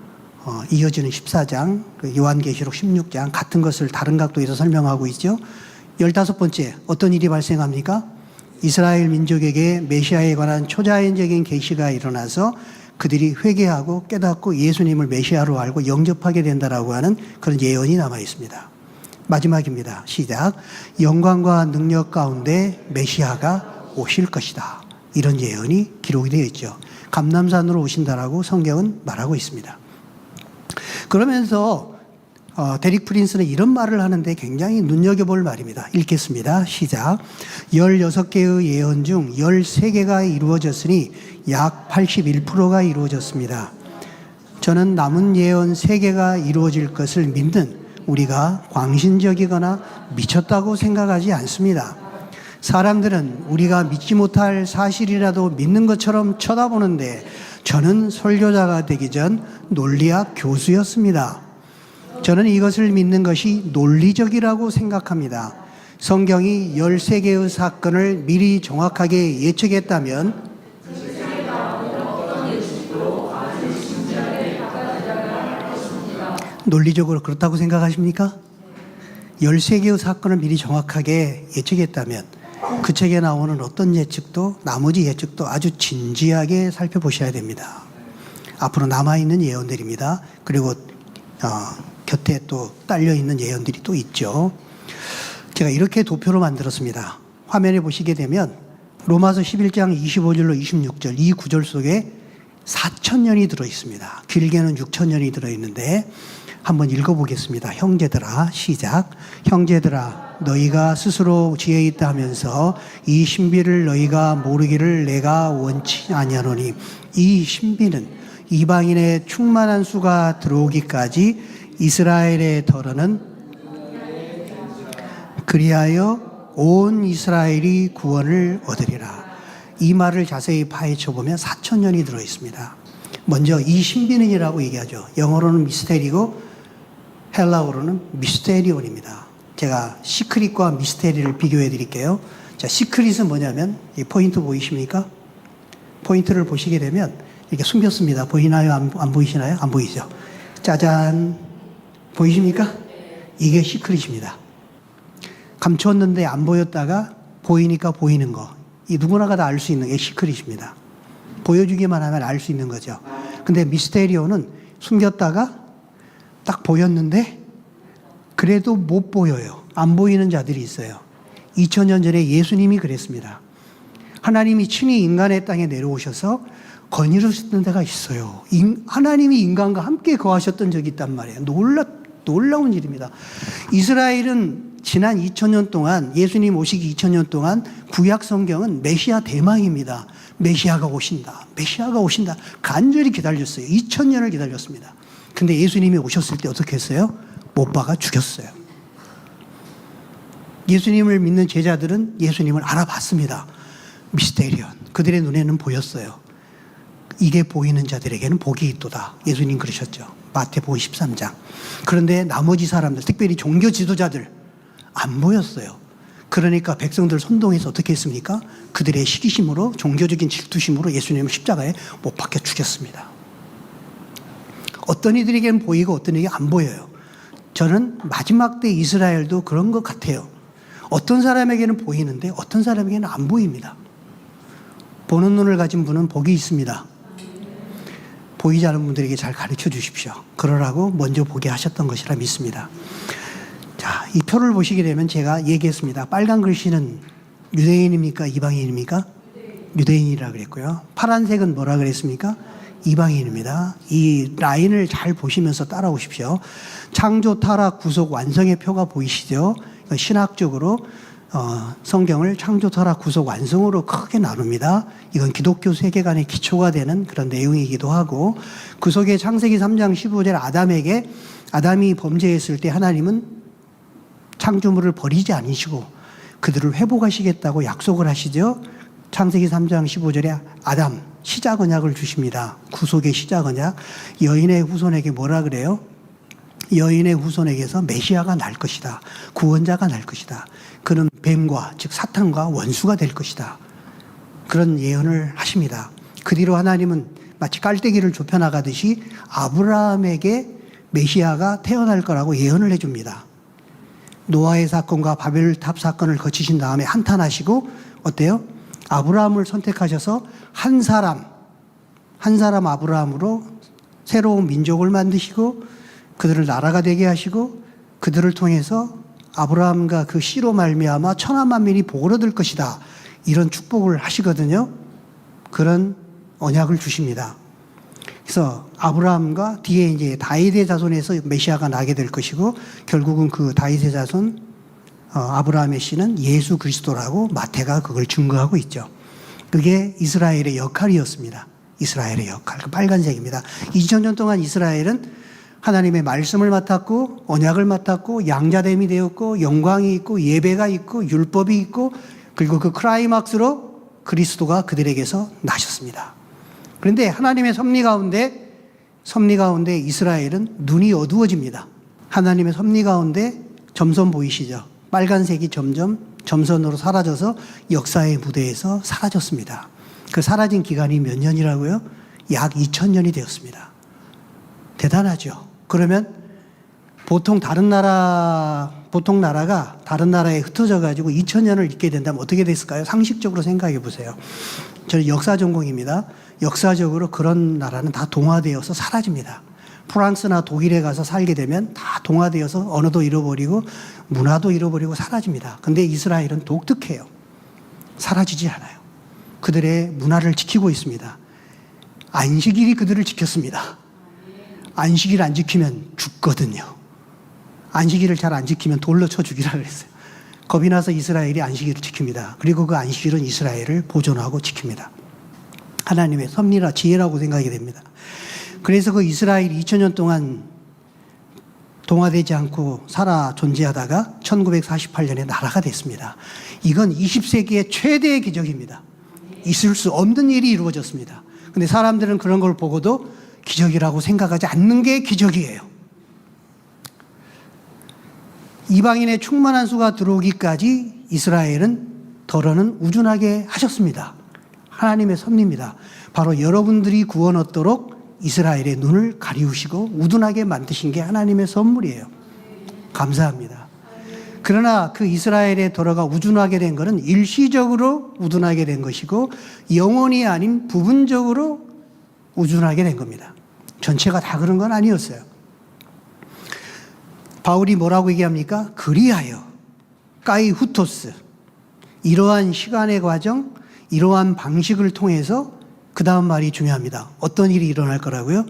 A: 이어지는 14장, 요한계시록 16장 같은 것을 다른 각도에서 설명하고 있죠. 15번째 어떤 일이 발생합니까? 이스라엘 민족에게 메시아에 관한 초자연적인 계시가 일어나서 그들이 회개하고 깨닫고 예수님을 메시아로 알고 영접하게 된다라고 하는 그런 예언이 남아 있습니다. 마지막입니다. 시작. 영광과 능력 가운데 메시아가 오실 것이다. 이런 예언이 기록이 되어 있죠. 감람산으로 오신다라고 성경은 말하고 있습니다. 그러면서 데릭 프린스는 이런 말을 하는데 굉장히 눈여겨볼 말입니다. 읽겠습니다. 시작. 16개의 예언 중 13개가 이루어졌으니 약 81%가 이루어졌습니다. 저는 남은 예언 3개가 이루어질 것을 믿는 우리가 광신적이거나 미쳤다고 생각하지 않습니다. 사람들은 우리가 믿지 못할 사실이라도 믿는 것처럼 쳐다보는데 저는 설교자가 되기 전 논리학 교수였습니다. 저는 이것을 믿는 것이 논리적이라고 생각합니다. 성경이 13개의 사건을 미리 정확하게 예측했다면 논리적으로 그렇다고 생각하십니까? 13개의 사건을 미리 정확하게 예측했다면 그 책에 나오는 어떤 예측도 나머지 예측도 아주 진지하게 살펴보셔야 됩니다. 앞으로 남아있는 예언들입니다. 그리고 곁에 또 딸려있는 예언들이 또 있죠. 제가 이렇게 도표로 만들었습니다. 화면에 보시게 되면 로마서 11장 25절로 26절 이 구절 속에 4,000년이 들어있습니다. 길게는 6,000년이 들어있는데 한번 읽어보겠습니다. 형제들아, 시작. 형제들아, 너희가 스스로 지혜 있다 하면서 이 신비를 너희가 모르기를 내가 원치 아니하노니 이 신비는 이방인의 충만한 수가 들어오기까지 이스라엘의 덜어는 그리하여 온 이스라엘이 구원을 얻으리라. 이 말을 자세히 파헤쳐보면 4,000년이 들어있습니다. 먼저 이 신비는이라고 얘기하죠. 영어로는 미스테리고 헬라어로는 미스테리온입니다. 제가 시크릿과 미스테리를 비교해 드릴게요. 자, 시크릿은 뭐냐면 이 포인트 보이십니까? 포인트를 보시게 되면 이렇게 숨겼습니다. 보이나요? 안 보이시나요? 안 보이죠? 짜잔. 보이십니까? 이게 시크릿입니다. 감췄는데 안 보였다가 보이니까 보이는 거. 이 누구나가 다 알 수 있는 게 시크릿입니다. 보여주기만 하면 알 수 있는 거죠. 근데 미스테리오는 숨겼다가 딱 보였는데 그래도 못 보여요. 안 보이는 자들이 있어요. 2000년 전에 예수님이 그랬습니다. 하나님이 친히 인간의 땅에 내려오셔서 거니르셨던 데가 있어요. 하나님이 인간과 함께 거하셨던 적이 있단 말이에요. 놀라운 일입니다. 이스라엘은 지난 2000년 동안 예수님 오시기 2000년 동안 구약 성경은 메시아 대망입니다. 메시아가 오신다. 메시아가 오신다. 간절히 기다렸어요. 2000년을 기다렸습니다. 근데 예수님이 오셨을 때 어떻게 했어요? 못 박아 죽였어요. 예수님을 믿는 제자들은 예수님을 알아봤습니다. 미스테리온. 그들의 눈에는 보였어요. 이게 보이는 자들에게는 복이 있도다. 예수님 그러셨죠. 마태복음 13장. 그런데 나머지 사람들, 특별히 종교 지도자들 안 보였어요. 그러니까 백성들 선동해서 어떻게 했습니까? 그들의 시기심으로, 종교적인 질투심으로 예수님을 십자가에 못 박혀 죽였습니다. 어떤 이들에게는 보이고 어떤 이에게 안 보여요. 저는 마지막 때 이스라엘도 그런 것 같아요. 어떤 사람에게는 보이는데 어떤 사람에게는 안 보입니다. 보는 눈을 가진 분은 복이 있습니다. 보이지 않는 분들에게 잘 가르쳐 주십시오. 그러라고 먼저 보게 하셨던 것이라 믿습니다. 자, 이 표를 보시게 되면 제가 얘기했습니다. 빨간 글씨는 유대인입니까? 이방인입니까? 유대인이라 그랬고요. 파란색은 뭐라 그랬습니까? 이방인입니다. 이 라인을 잘 보시면서 따라오십시오. 창조, 타락, 구속, 완성의 표가 보이시죠? 신학적으로 성경을 창조, 타락, 구속, 완성으로 크게 나눕니다. 이건 기독교 세계관의 기초가 되는 그런 내용이기도 하고, 그 속에 창세기 3장 15절 아담이 범죄했을 때 하나님은 창조물을 버리지 않으시고 그들을 회복하시겠다고 약속을 하시죠. 창세기 3장 15절에 아담 시작 언약을 주십니다. 구속의 시작 언약. 여인의 후손에게 뭐라 그래요? 여인의 후손에게서 메시아가 날 것이다. 구원자가 날 것이다. 그는 뱀과 즉 사탄과 원수가 될 것이다. 그런 예언을 하십니다. 그 뒤로 하나님은 마치 깔때기를 좁혀나가듯이 아브라함에게 메시아가 태어날 거라고 예언을 해줍니다. 노아의 사건과 바벨탑 사건을 거치신 다음에 한탄하시고 어때요? 아브라함을 선택하셔서 한 사람 아브라함으로 새로운 민족을 만드시고 그들을 나라가 되게 하시고 그들을 통해서 아브라함과 그 씨로 말미암아 천하 만민이 복을 얻을 것이다. 이런 축복을 하시거든요. 그런 언약을 주십니다. 그래서 아브라함과 뒤에 이제 다윗의 자손에서 메시아가 나게 될 것이고 결국은 그 다윗의 자손 아브라함의 씨는 예수 그리스도라고 마태가 그걸 증거하고 있죠. 그게 이스라엘의 역할이었습니다. 이스라엘의 역할. 그 빨간색입니다. 2000년 동안 이스라엘은 하나님의 말씀을 맡았고 언약을 맡았고 양자됨이 되었고 영광이 있고 예배가 있고 율법이 있고 그리고 그 클라이막스로 그리스도가 그들에게서 나셨습니다. 그런데 하나님의 섭리 가운데 이스라엘은 눈이 어두워집니다. 하나님의 섭리 가운데 점선 보이시죠? 빨간색이 점점 점선으로 사라져서 역사의 무대에서 사라졌습니다. 그 사라진 기간이 몇 년이라고요? 약 2000년이 되었습니다. 대단하죠? 그러면 보통 나라가 다른 나라에 흩어져 가지고 2000년을 있게 된다면 어떻게 됐을까요? 상식적으로 생각해 보세요. 저는 역사 전공입니다. 역사적으로 그런 나라는 다 동화되어서 사라집니다. 프랑스나 독일에 가서 살게 되면 다 동화되어서 언어도 잃어버리고 문화도 잃어버리고 사라집니다. 근데 이스라엘은 독특해요. 사라지지 않아요. 그들의 문화를 지키고 있습니다. 안식일이 그들을 지켰습니다. 안식일 안 지키면 죽거든요. 안식일을 잘 안 지키면 돌로 쳐 죽이라 그랬어요. 겁이 나서 이스라엘이 안식일을 지킵니다. 그리고 그 안식일은 이스라엘을 보존하고 지킵니다. 하나님의 섭리라 지혜라고 생각이 됩니다. 그래서 그 이스라엘이 2000년 동안 동화되지 않고 살아 존재하다가 1948년에 나라가 됐습니다. 이건 20세기의 최대의 기적입니다. 있을 수 없는 일이 이루어졌습니다. 근데 사람들은 그런 걸 보고도 기적이라고 생각하지 않는 게 기적이에요. 이방인의 충만한 수가 들어오기까지 이스라엘은 더러는 우둔하게 하셨습니다. 하나님의 섭리입니다. 바로 여러분들이 구원 얻도록 이스라엘의 눈을 가리우시고 우둔하게 만드신 게 하나님의 선물이에요. 감사합니다. 그러나 그 이스라엘의 더러가 우둔하게 된 것은 일시적으로 우둔하게 된 것이고 영원히 아닌 부분적으로 우둔하게 된 겁니다. 전체가 다 그런 건 아니었어요. 바울이 뭐라고 얘기합니까? 그리하여 까이 후토스, 이러한 시간의 과정, 이러한 방식을 통해서 그 다음 말이 중요합니다. 어떤 일이 일어날 거라고요?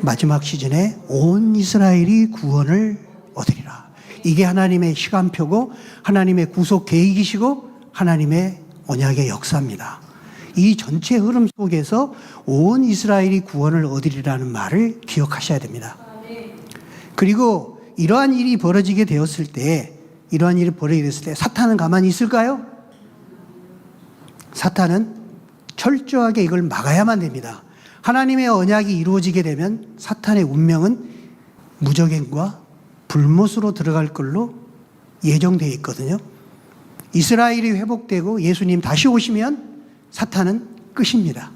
A: 마지막 시즌에 온 이스라엘이 구원을 얻으리라. 이게 하나님의 시간표고 하나님의 구속 계획이시고 하나님의 언약의 역사입니다. 이 전체 흐름 속에서 온 이스라엘이 구원을 얻으리라는 말을 기억하셔야 됩니다. 그리고 이러한 일이 벌어지게 되었을 때 사탄은 가만히 있을까요? 사탄은 철저하게 이걸 막아야만 됩니다. 하나님의 언약이 이루어지게 되면 사탄의 운명은 무적행과 불못으로 들어갈 걸로 예정되어 있거든요. 이스라엘이 회복되고 예수님 다시 오시면 사탄은 끝입니다.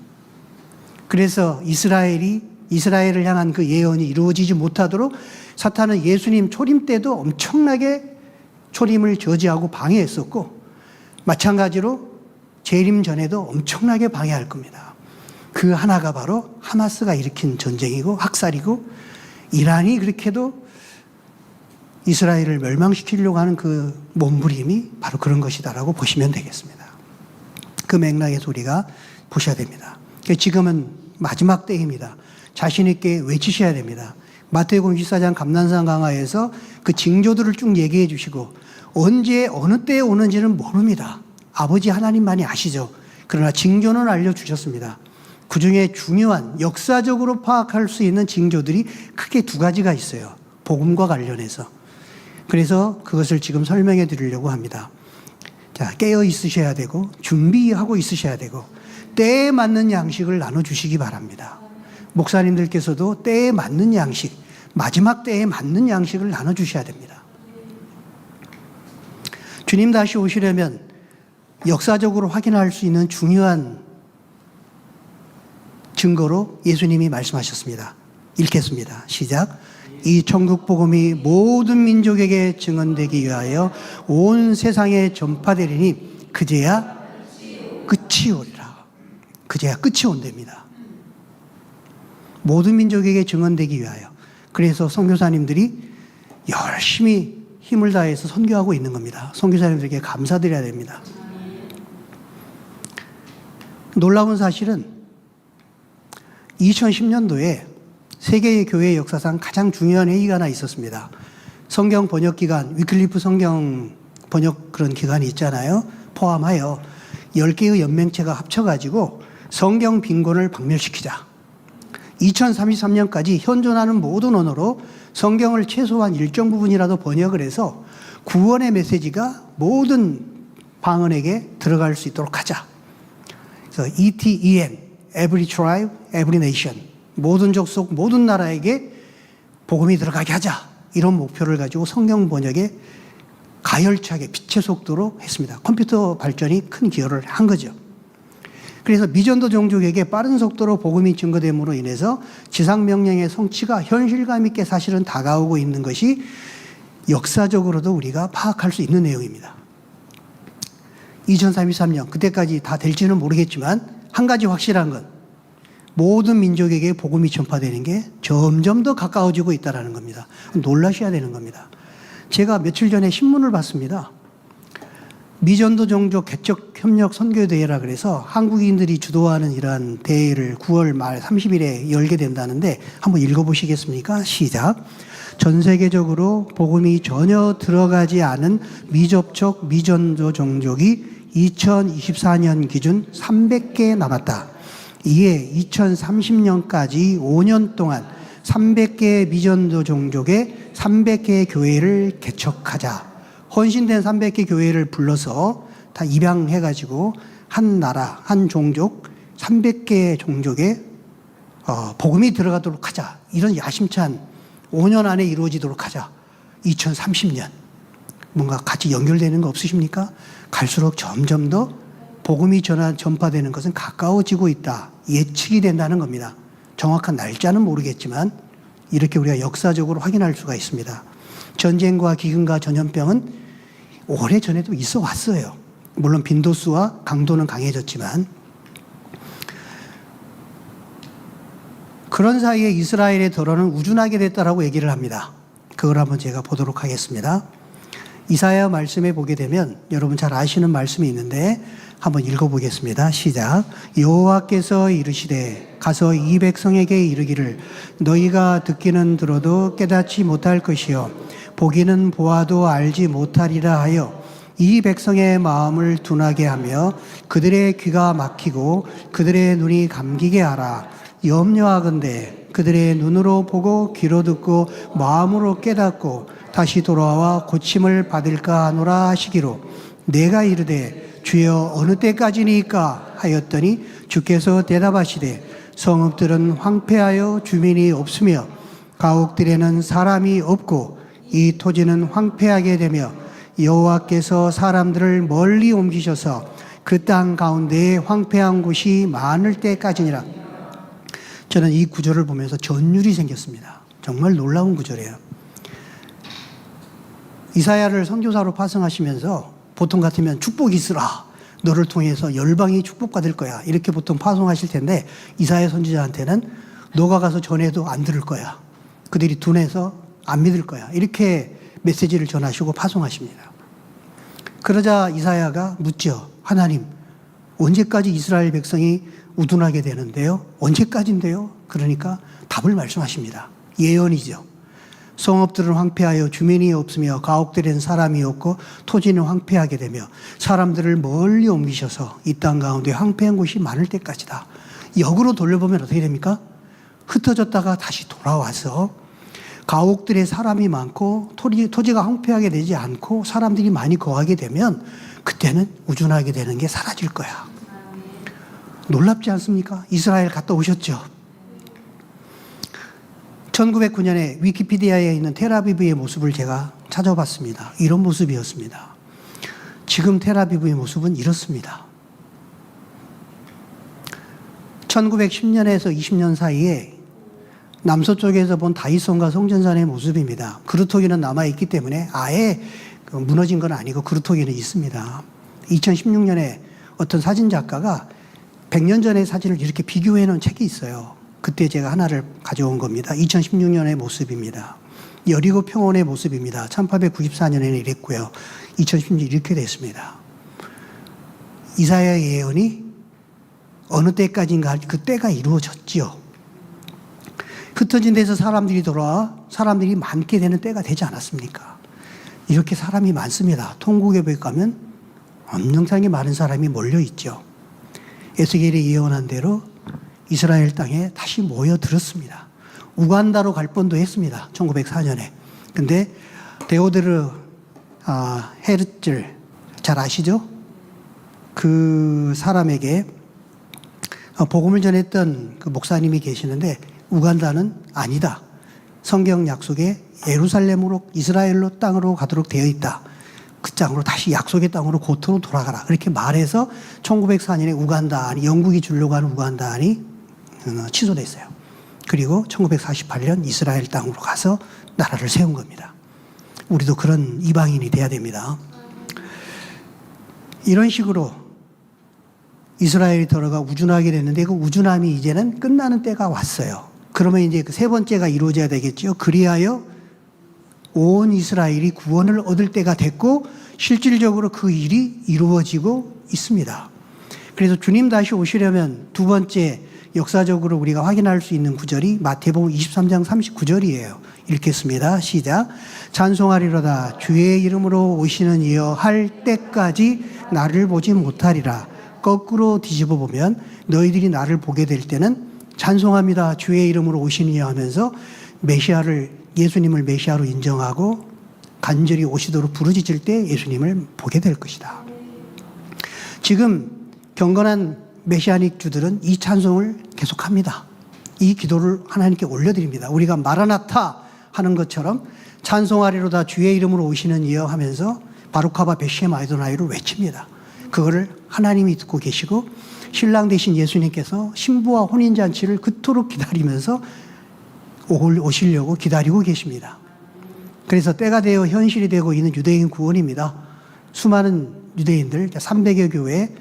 A: 그래서 이스라엘을 향한 그 예언이 이루어지지 못하도록 사탄은 예수님 초림 때도 엄청나게 초림을 저지하고 방해했었고 마찬가지로 재림 전에도 엄청나게 방해할 겁니다. 그 하나가 바로 하마스가 일으킨 전쟁이고 학살이고, 이란이 그렇게도 이스라엘을 멸망시키려고 하는 그 몸부림이 바로 그런 것이다라고 보시면 되겠습니다. 그 맥락에서 우리가 보셔야 됩니다. 지금은 마지막 때입니다. 자신 있게 외치셔야 됩니다. 마태복음 24장 감난산 강화에서 그 징조들을 쭉 얘기해 주시고, 언제 어느 때에 오는지는 모릅니다. 아버지 하나님만이 아시죠. 그러나 징조는 알려주셨습니다. 그 중에 중요한 역사적으로 파악할 수 있는 징조들이 크게 두 가지가 있어요. 복음과 관련해서. 그래서 그것을 지금 설명해 드리려고 합니다. 자, 깨어 있으셔야 되고 준비하고 있으셔야 되고 때에 맞는 양식을 나눠주시기 바랍니다. 목사님들께서도 때에 맞는 양식, 마지막 때에 맞는 양식을 나눠주셔야 됩니다. 주님 다시 오시려면 역사적으로 확인할 수 있는 중요한 증거로 예수님이 말씀하셨습니다. 읽겠습니다. 시작. 이 천국 복음이 모든 민족에게 증언되기 위하여 온 세상에 전파되리니 그제야 끝이 오리라. 그제야 끝이 온답니다. 모든 민족에게 증언되기 위하여. 그래서 선교사님들이 열심히 힘을 다해서 선교하고 있는 겁니다. 선교사님들에게 감사드려야 됩니다. 놀라운 사실은 2010년도에 세계의 교회 역사상 가장 중요한 회의가 하나 있었습니다. 성경 번역 기관, 위클리프 성경 번역 그런 기관이 있잖아요. 포함하여 10개의 연맹체가 합쳐가지고 성경 빈곤을 박멸시키자. 2033년까지 현존하는 모든 언어로 성경을 최소한 일정 부분이라도 번역을 해서 구원의 메시지가 모든 방언에게 들어갈 수 있도록 하자. 그래서 ETEN, Every Tribe, Every Nation, 모든 족속, 모든 나라에게 복음이 들어가게 하자. 이런 목표를 가지고 성경 번역에 가열차게 빛의 속도로 했습니다. 컴퓨터 발전이 큰 기여를 한 거죠. 그래서 미전도 종족에게 빠른 속도로 복음이 증거됨으로 인해서 지상명령의 성취가 현실감 있게 사실은 다가오고 있는 것이 역사적으로도 우리가 파악할 수 있는 내용입니다. 2033년, 그때까지 다 될지는 모르겠지만 한 가지 확실한 건 모든 민족에게 복음이 전파되는 게 점점 더 가까워지고 있다는 겁니다. 놀라셔야 되는 겁니다. 제가 며칠 전에 신문을 봤습니다. 미전도 종족 개척 협력 선교대회라 그래서 한국인들이 주도하는 이러한 대회를 9월 말 30일에 열게 된다는데 한번 읽어보시겠습니까? 시작. 전 세계적으로 복음이 전혀 들어가지 않은 미접촉 미전도 종족이 2024년 기준 300개 남았다. 이에 2030년까지 5년 동안 300개 미전도 종족의 300개의 교회를 개척하자. 헌신된 300개 교회를 불러서 다 입양해가지고 한 나라, 한 종족, 300개 종족에 복음이 들어가도록 하자. 이런 야심찬 5년 안에 이루어지도록 하자. 2030년. 뭔가 같이 연결되는 거 없으십니까? 갈수록 점점 더 복음이 전파되는 것은 가까워지고 있다. 예측이 된다는 겁니다. 정확한 날짜는 모르겠지만 이렇게 우리가 역사적으로 확인할 수가 있습니다. 전쟁과 기근과 전염병은 오래전에도 있어 왔어요. 물론 빈도수와 강도는 강해졌지만 그런 사이에 이스라엘의 더러는 우준하게 됐다라고 얘기를 합니다. 그걸 한번 제가 보도록 하겠습니다. 이사야 말씀에 보게 되면 여러분 잘 아시는 말씀이 있는데 한번 읽어보겠습니다. 시작. 여호와께서 이르시되 가서 이 백성에게 이르기를 너희가 듣기는 들어도 깨닫지 못할 것이요 보기는 보아도 알지 못하리라 하여 이 백성의 마음을 둔하게 하며 그들의 귀가 막히고 그들의 눈이 감기게 하라. 염려하건대 그들의 눈으로 보고 귀로 듣고 마음으로 깨닫고 다시 돌아와 고침을 받을까 하노라 하시기로 내가 이르되 주여 어느 때까지니까 하였더니 주께서 대답하시되 성읍들은 황폐하여 주민이 없으며 가옥들에는 사람이 없고 이 토지는 황폐하게 되며 여호와께서 사람들을 멀리 옮기셔서 그 땅 가운데에 황폐한 곳이 많을 때까지니라. 저는 이 구절을 보면서 전율이 생겼습니다. 정말 놀라운 구절이에요. 이사야를 선교사로 파송하시면서 보통 같으면 축복이 있으라, 너를 통해서 열방이 축복받을 거야. 이렇게 보통 파송하실 텐데 이사야 선지자한테는 너가 가서 전해도 안 들을 거야. 그들이 둔해서 안 믿을 거야. 이렇게 메시지를 전하시고 파송하십니다. 그러자 이사야가 묻죠. 하나님, 언제까지 이스라엘 백성이 우둔하게 되는데요? 언제까지인데요? 그러니까 답을 말씀하십니다. 예언이죠. 성읍들은 황폐하여 주민이 없으며 가옥들에는 사람이 없고 토지는 황폐하게 되며 사람들을 멀리 옮기셔서 이 땅 가운데 황폐한 곳이 많을 때까지다. 역으로 돌려보면 어떻게 됩니까? 흩어졌다가 다시 돌아와서 가옥들에 사람이 많고 토지가 황폐하게 되지 않고 사람들이 많이 거하게 되면 그때는 우둔하게 되는 게 사라질 거야. 놀랍지 않습니까? 이스라엘 갔다 오셨죠? 1909년에 위키피디아에 있는 텔아비브의 모습을 제가 찾아봤습니다. 이런 모습이었습니다. 지금 텔아비브의 모습은 이렇습니다. 1910년에서 20년 사이에 남서쪽에서 본 다윗성과 성전산의 모습입니다. 그루터기는 남아있기 때문에 아예 무너진 건 아니고 그루터기는 있습니다. 2016년에 어떤 사진작가가 100년 전의 사진을 이렇게 비교해 놓은 책이 있어요. 그때 제가 하나를 가져온 겁니다. 2016년의 모습입니다. 여리고 평원의 모습입니다. 1894년에는 이랬고요. 2016년 이렇게 됐습니다. 이사야의 예언이 어느 때까지인가 그 때가 이루어졌지요. 흩어진 데서 사람들이 돌아와 사람들이 많게 되는 때가 되지 않았습니까? 이렇게 사람이 많습니다. 통곡에 가면 엄청나게 많은 사람이 몰려있죠. 에스겔이 예언한 대로 이스라엘 땅에 다시 모여들었습니다. 우간다로 갈 뻔도 했습니다. 1904년에. 근데 데오드르 헤르즐 잘 아시죠? 그 사람에게 복음을 전했던 그 목사님이 계시는데 우간다는 아니다. 성경 약속에 예루살렘으로 이스라엘로 땅으로 가도록 되어 있다. 그 땅으로 다시 약속의 땅으로 고토로 돌아가라. 그렇게 말해서 1904년에 우간다안이 영국이 주려고 하는 우간다안이 취소됐어요. 그리고 1948년 이스라엘 땅으로 가서 나라를 세운 겁니다. 우리도 그런 이방인이 돼야 됩니다. 이런 식으로 이스라엘이 들어가 우둔하게 됐는데 그 우둔함이 이제는 끝나는 때가 왔어요. 그러면 이제 그 세 번째가 이루어져야 되겠죠. 그리하여 온 이스라엘이 구원을 얻을 때가 됐고 실질적으로 그 일이 이루어지고 있습니다. 그래서 주님 다시 오시려면 두 번째 역사적으로 우리가 확인할 수 있는 구절이 마태복음 23장 39절이에요. 읽겠습니다. 시작. 찬송하리로다 주의 이름으로 오시는 이여 할 때까지 나를 보지 못하리라. 거꾸로 뒤집어 보면 너희들이 나를 보게 될 때는 찬송합니다. 주의 이름으로 오시는 이여 하면서 예수님을 메시아로 인정하고 간절히 오시도록 부르짖을 때 예수님을 보게 될 것이다. 지금 경건한 메시아닉 주들은 이 찬송을 계속합니다. 이 기도를 하나님께 올려드립니다. 우리가 마라나타 하는 것처럼 찬송하리로다 주의 이름으로 오시는 이여 하면서 바루카바 베시엠 아이도나이를 외칩니다. 그거를 하나님이 듣고 계시고 신랑 되신 예수님께서 신부와 혼인잔치를 그토록 기다리면서 오시려고 기다리고 계십니다. 그래서 때가 되어 현실이 되고 있는 유대인 구원입니다. 수많은 유대인들 300여 교회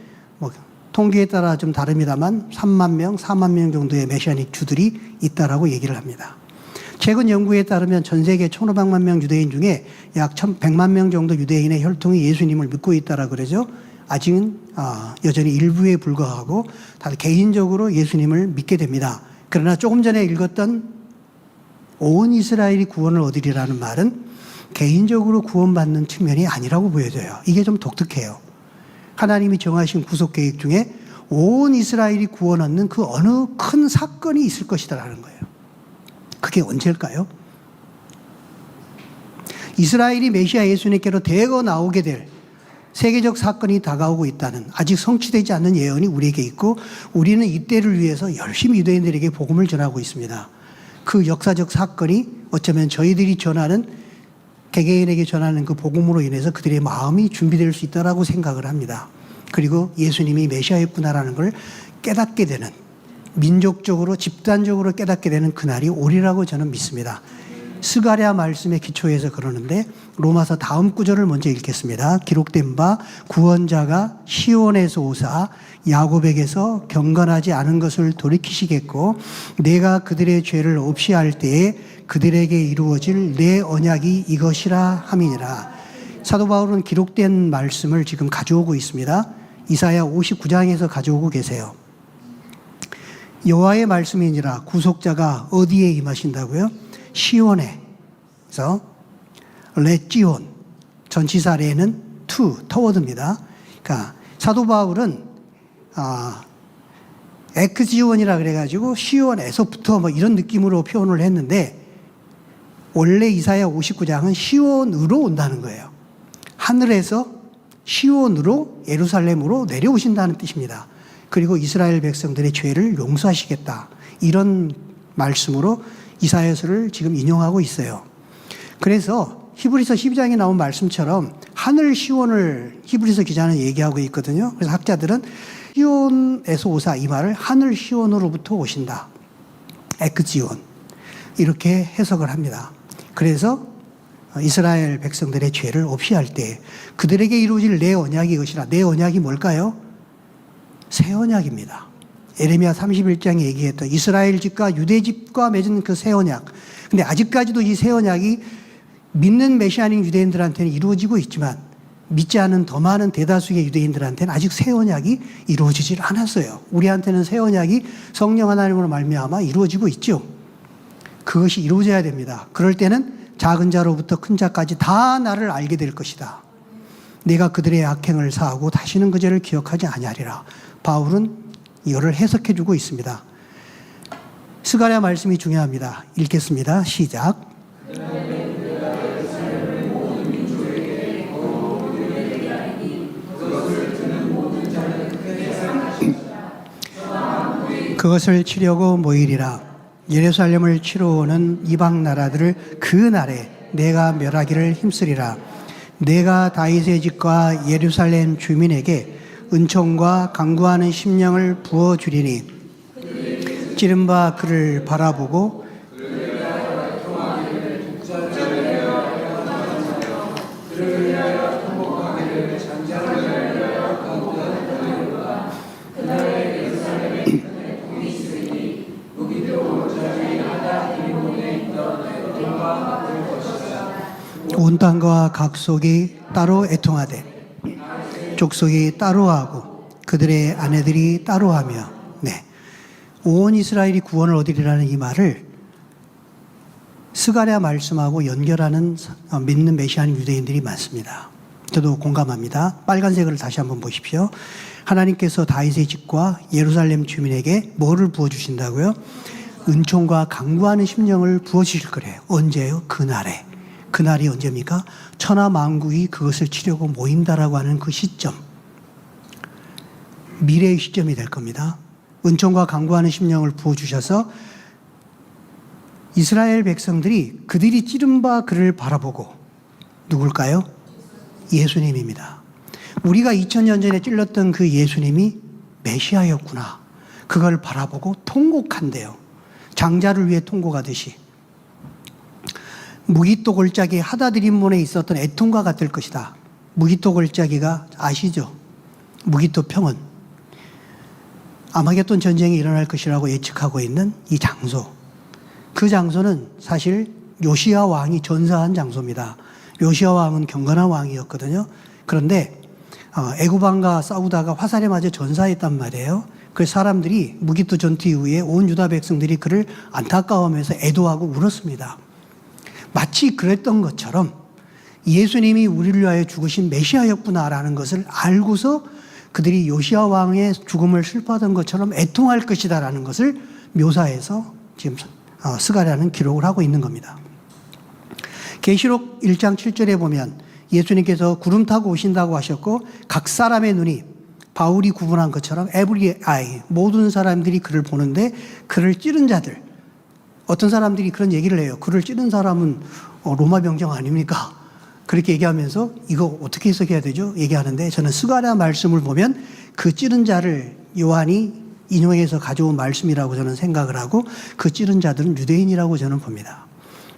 A: 통계에 따라 좀 다릅니다만 3만 명, 4만 명 정도의 메시아닉 주들이 있다라고 얘기를 합니다. 최근 연구에 따르면 전 세계 1,500만 명 유대인 중에 약 1,100만 명 정도 유대인의 혈통이 예수님을 믿고 있다라 그러죠. 아직은 여전히 일부에 불과하고 다들 개인적으로 예수님을 믿게 됩니다. 그러나 조금 전에 읽었던 온 이스라엘이 구원을 얻으리라는 말은 개인적으로 구원받는 측면이 아니라고 보여져요. 이게 좀 독특해요. 하나님이 정하신 구속 계획 중에 온 이스라엘이 구원 얻는 그 어느 큰 사건이 있을 것이다라는 거예요. 그게 언제일까요? 이스라엘이 메시아 예수님께로 대거 나오게 될 세계적 사건이 다가오고 있다는 아직 성취되지 않는 예언이 우리에게 있고 우리는 이때를 위해서 열심히 유대인들에게 복음을 전하고 있습니다. 그 역사적 사건이 어쩌면 저희들이 전하는 개개인에게 전하는 그 복음으로 인해서 그들의 마음이 준비될 수 있다라고 생각을 합니다. 그리고 예수님이 메시아였구나라는 걸 깨닫게 되는 민족적으로 집단적으로 깨닫게 되는 그날이 오리라고 저는 믿습니다. 스가랴 말씀의 기초에서 그러는데 로마서 다음 구절을 먼저 읽겠습니다. 기록된 바 구원자가 시온에서 오사 야곱에게서 경건하지 않은 것을 돌이키시겠고 내가 그들의 죄를 없이 할 때에 그들에게 이루어질 내 언약이 이것이라 함이니라. 사도 바울은 기록된 말씀을 지금 가져오고 있습니다. 이사야 59장에서 가져오고 계세요. 여호와의 말씀이니라. 구속자가 어디에 임하신다고요? 시온에. 그래서 레지온, 전치사 레는 터워드입니다. 그러니까 사도 바울은 에크지온이라 그래가지고 시온에서부터 뭐 이런 느낌으로 표현을 했는데 원래 이사야 59장은 시온으로 온다는 거예요. 하늘에서 시온으로 예루살렘으로 내려오신다는 뜻입니다. 그리고 이스라엘 백성들의 죄를 용서하시겠다. 이런 말씀으로 이사야서를 지금 인용하고 있어요. 그래서 히브리서 12장에 나온 말씀처럼 하늘 시온을 히브리서 기자는 얘기하고 있거든요. 그래서 학자들은 시온에서 오사 이 말을 하늘 시온으로부터 오신다. 에크지온. 이렇게 해석을 합니다. 그래서 이스라엘 백성들의 죄를 없이 할 때 그들에게 이루어질 내 언약이 이것이라. 내 언약이 뭘까요? 새 언약입니다. 에레미야 31장에 얘기했던 이스라엘 집과 유대 집과 맺은 그 새 언약. 근데 아직까지도 이 새 언약이 믿는 메시아닉 유대인들한테는 이루어지고 있지만 믿지 않은 더 많은 대다수의 유대인들한테는 아직 새 언약이 이루어지질 않았어요. 우리한테는 새 언약이 성령 하나님으로 말미암아 이루어지고 있죠. 그것이 이루어져야 됩니다. 그럴 때는 작은 자로부터 큰 자까지 다 나를 알게 될 것이다. 내가 그들의 악행을 사하고 다시는 그 죄를 기억하지 아니하리라. 바울은 이거를 해석해 주고 있습니다. 스가랴 말씀이 중요합니다. 읽겠습니다. 시작. 그것을 치려고 모이리라. 예루살렘을 치러 오는 이방 나라들을 그 날에 내가 멸하기를 힘쓰리라. 내가 다윗의 집과 예루살렘 주민에게 은총과 강구하는 심령을 부어주리니 찌른 바 그를 바라보고 온 땅과 각속이 따로 애통하되 족속이 따로 하고 그들의 아내들이 따로 하며 네. 온 이스라엘이 구원을 얻으리라는 이 말을 스가랴 말씀하고 연결하는 믿는 메시아닌 유대인들이 많습니다. 저도 공감합니다. 빨간색을 다시 한번 보십시오. 하나님께서 다윗의 집과 예루살렘 주민에게 뭐를 부어주신다고요? 은총과 강구하는 심령을 부어주실 거래요. 언제요? 그날에. 그날이 언제입니까? 천하 만국이 그것을 치려고 모인다라고 하는 그 시점. 미래의 시점이 될 겁니다. 은총과 강구하는 심령을 부어주셔서 이스라엘 백성들이 그들이 찌른 바 그를 바라보고 누굴까요? 예수님입니다. 우리가 2000년 전에 찔렀던 그 예수님이 메시아였구나. 그걸 바라보고 통곡한대요. 장자를 위해 통곡하듯이. 무기토 골짜기 하다드림몬에 있었던 애통과 같을 것이다. 무기토 골짜기가 아시죠? 무기토 평원. 아마겟돈 전쟁이 일어날 것이라고 예측하고 있는 이 장소. 그 장소는 사실 요시야 왕이 전사한 장소입니다. 요시야 왕은 경건한 왕이었거든요. 그런데 애굽 왕과 싸우다가 화살에 맞아 전사했단 말이에요. 그 사람들이 무기토 전투 이후에 온 유다 백성들이 그를 안타까워하면서 애도하고 울었습니다. 마치 그랬던 것처럼 예수님이 우리를 위하여 죽으신 메시아였구나라는 것을 알고서 그들이 요시야 왕의 죽음을 슬퍼하던 것처럼 애통할 것이다라는 것을 묘사해서 지금 스가랴는 기록을 하고 있는 겁니다. 계시록 1장 7절에 보면 예수님께서 구름 타고 오신다고 하셨고 각 사람의 눈이 바울이 구분한 것처럼 every eye, 모든 사람들이 그를 보는데 그를 찌른 자들, 어떤 사람들이 그런 얘기를 해요. 그를 찌른 사람은 로마 병정 아닙니까? 그렇게 얘기하면서 이거 어떻게 해석해야 되죠? 얘기하는데 저는 스가랴 말씀을 보면 그 찌른 자를 요한이 인용해서 가져온 말씀이라고 저는 생각을 하고 그 찌른 자들은 유대인이라고 저는 봅니다.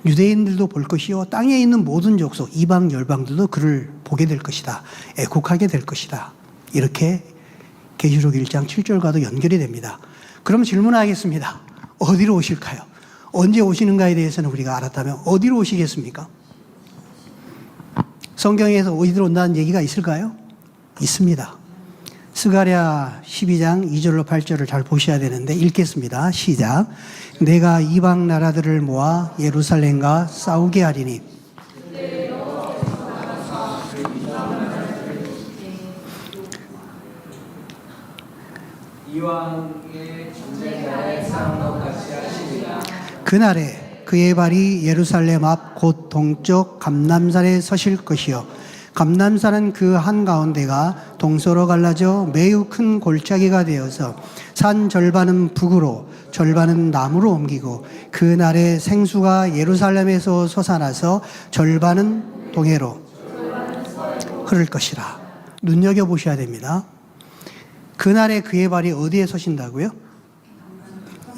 A: 유대인들도 볼 것이요 땅에 있는 모든 족속 이방 열방들도 그를 보게 될 것이다. 애국하게 될 것이다. 이렇게 계시록 1장 7절과도 연결이 됩니다. 그럼 질문하겠습니다. 어디로 오실까요? 언제 오시는가에 대해서는 우리가 알았다면 어디로 오시겠습니까? 성경에서 어디로 온다는 얘기가 있을까요? 있습니다. 스가랴 12장 2절로 8절을 잘 보셔야 되는데 읽겠습니다. 시작. 내가 이방 나라들을 모아 예루살렘과 싸우게 하리니
B: 이왕의 전쟁날에 싸운 것 같이 하시리라.
A: 그날에 그의 발이 예루살렘 앞 곧 동쪽 감람산에 서실 것이요 감람산은 그 한가운데가 동서로 갈라져 매우 큰 골짜기가 되어서 산 절반은 북으로 절반은 남으로 옮기고 그날에 생수가 예루살렘에서 솟아나서 절반은 동해로 흐를 것이라. 눈여겨보셔야 됩니다. 그날에 그의 발이 어디에 서신다고요?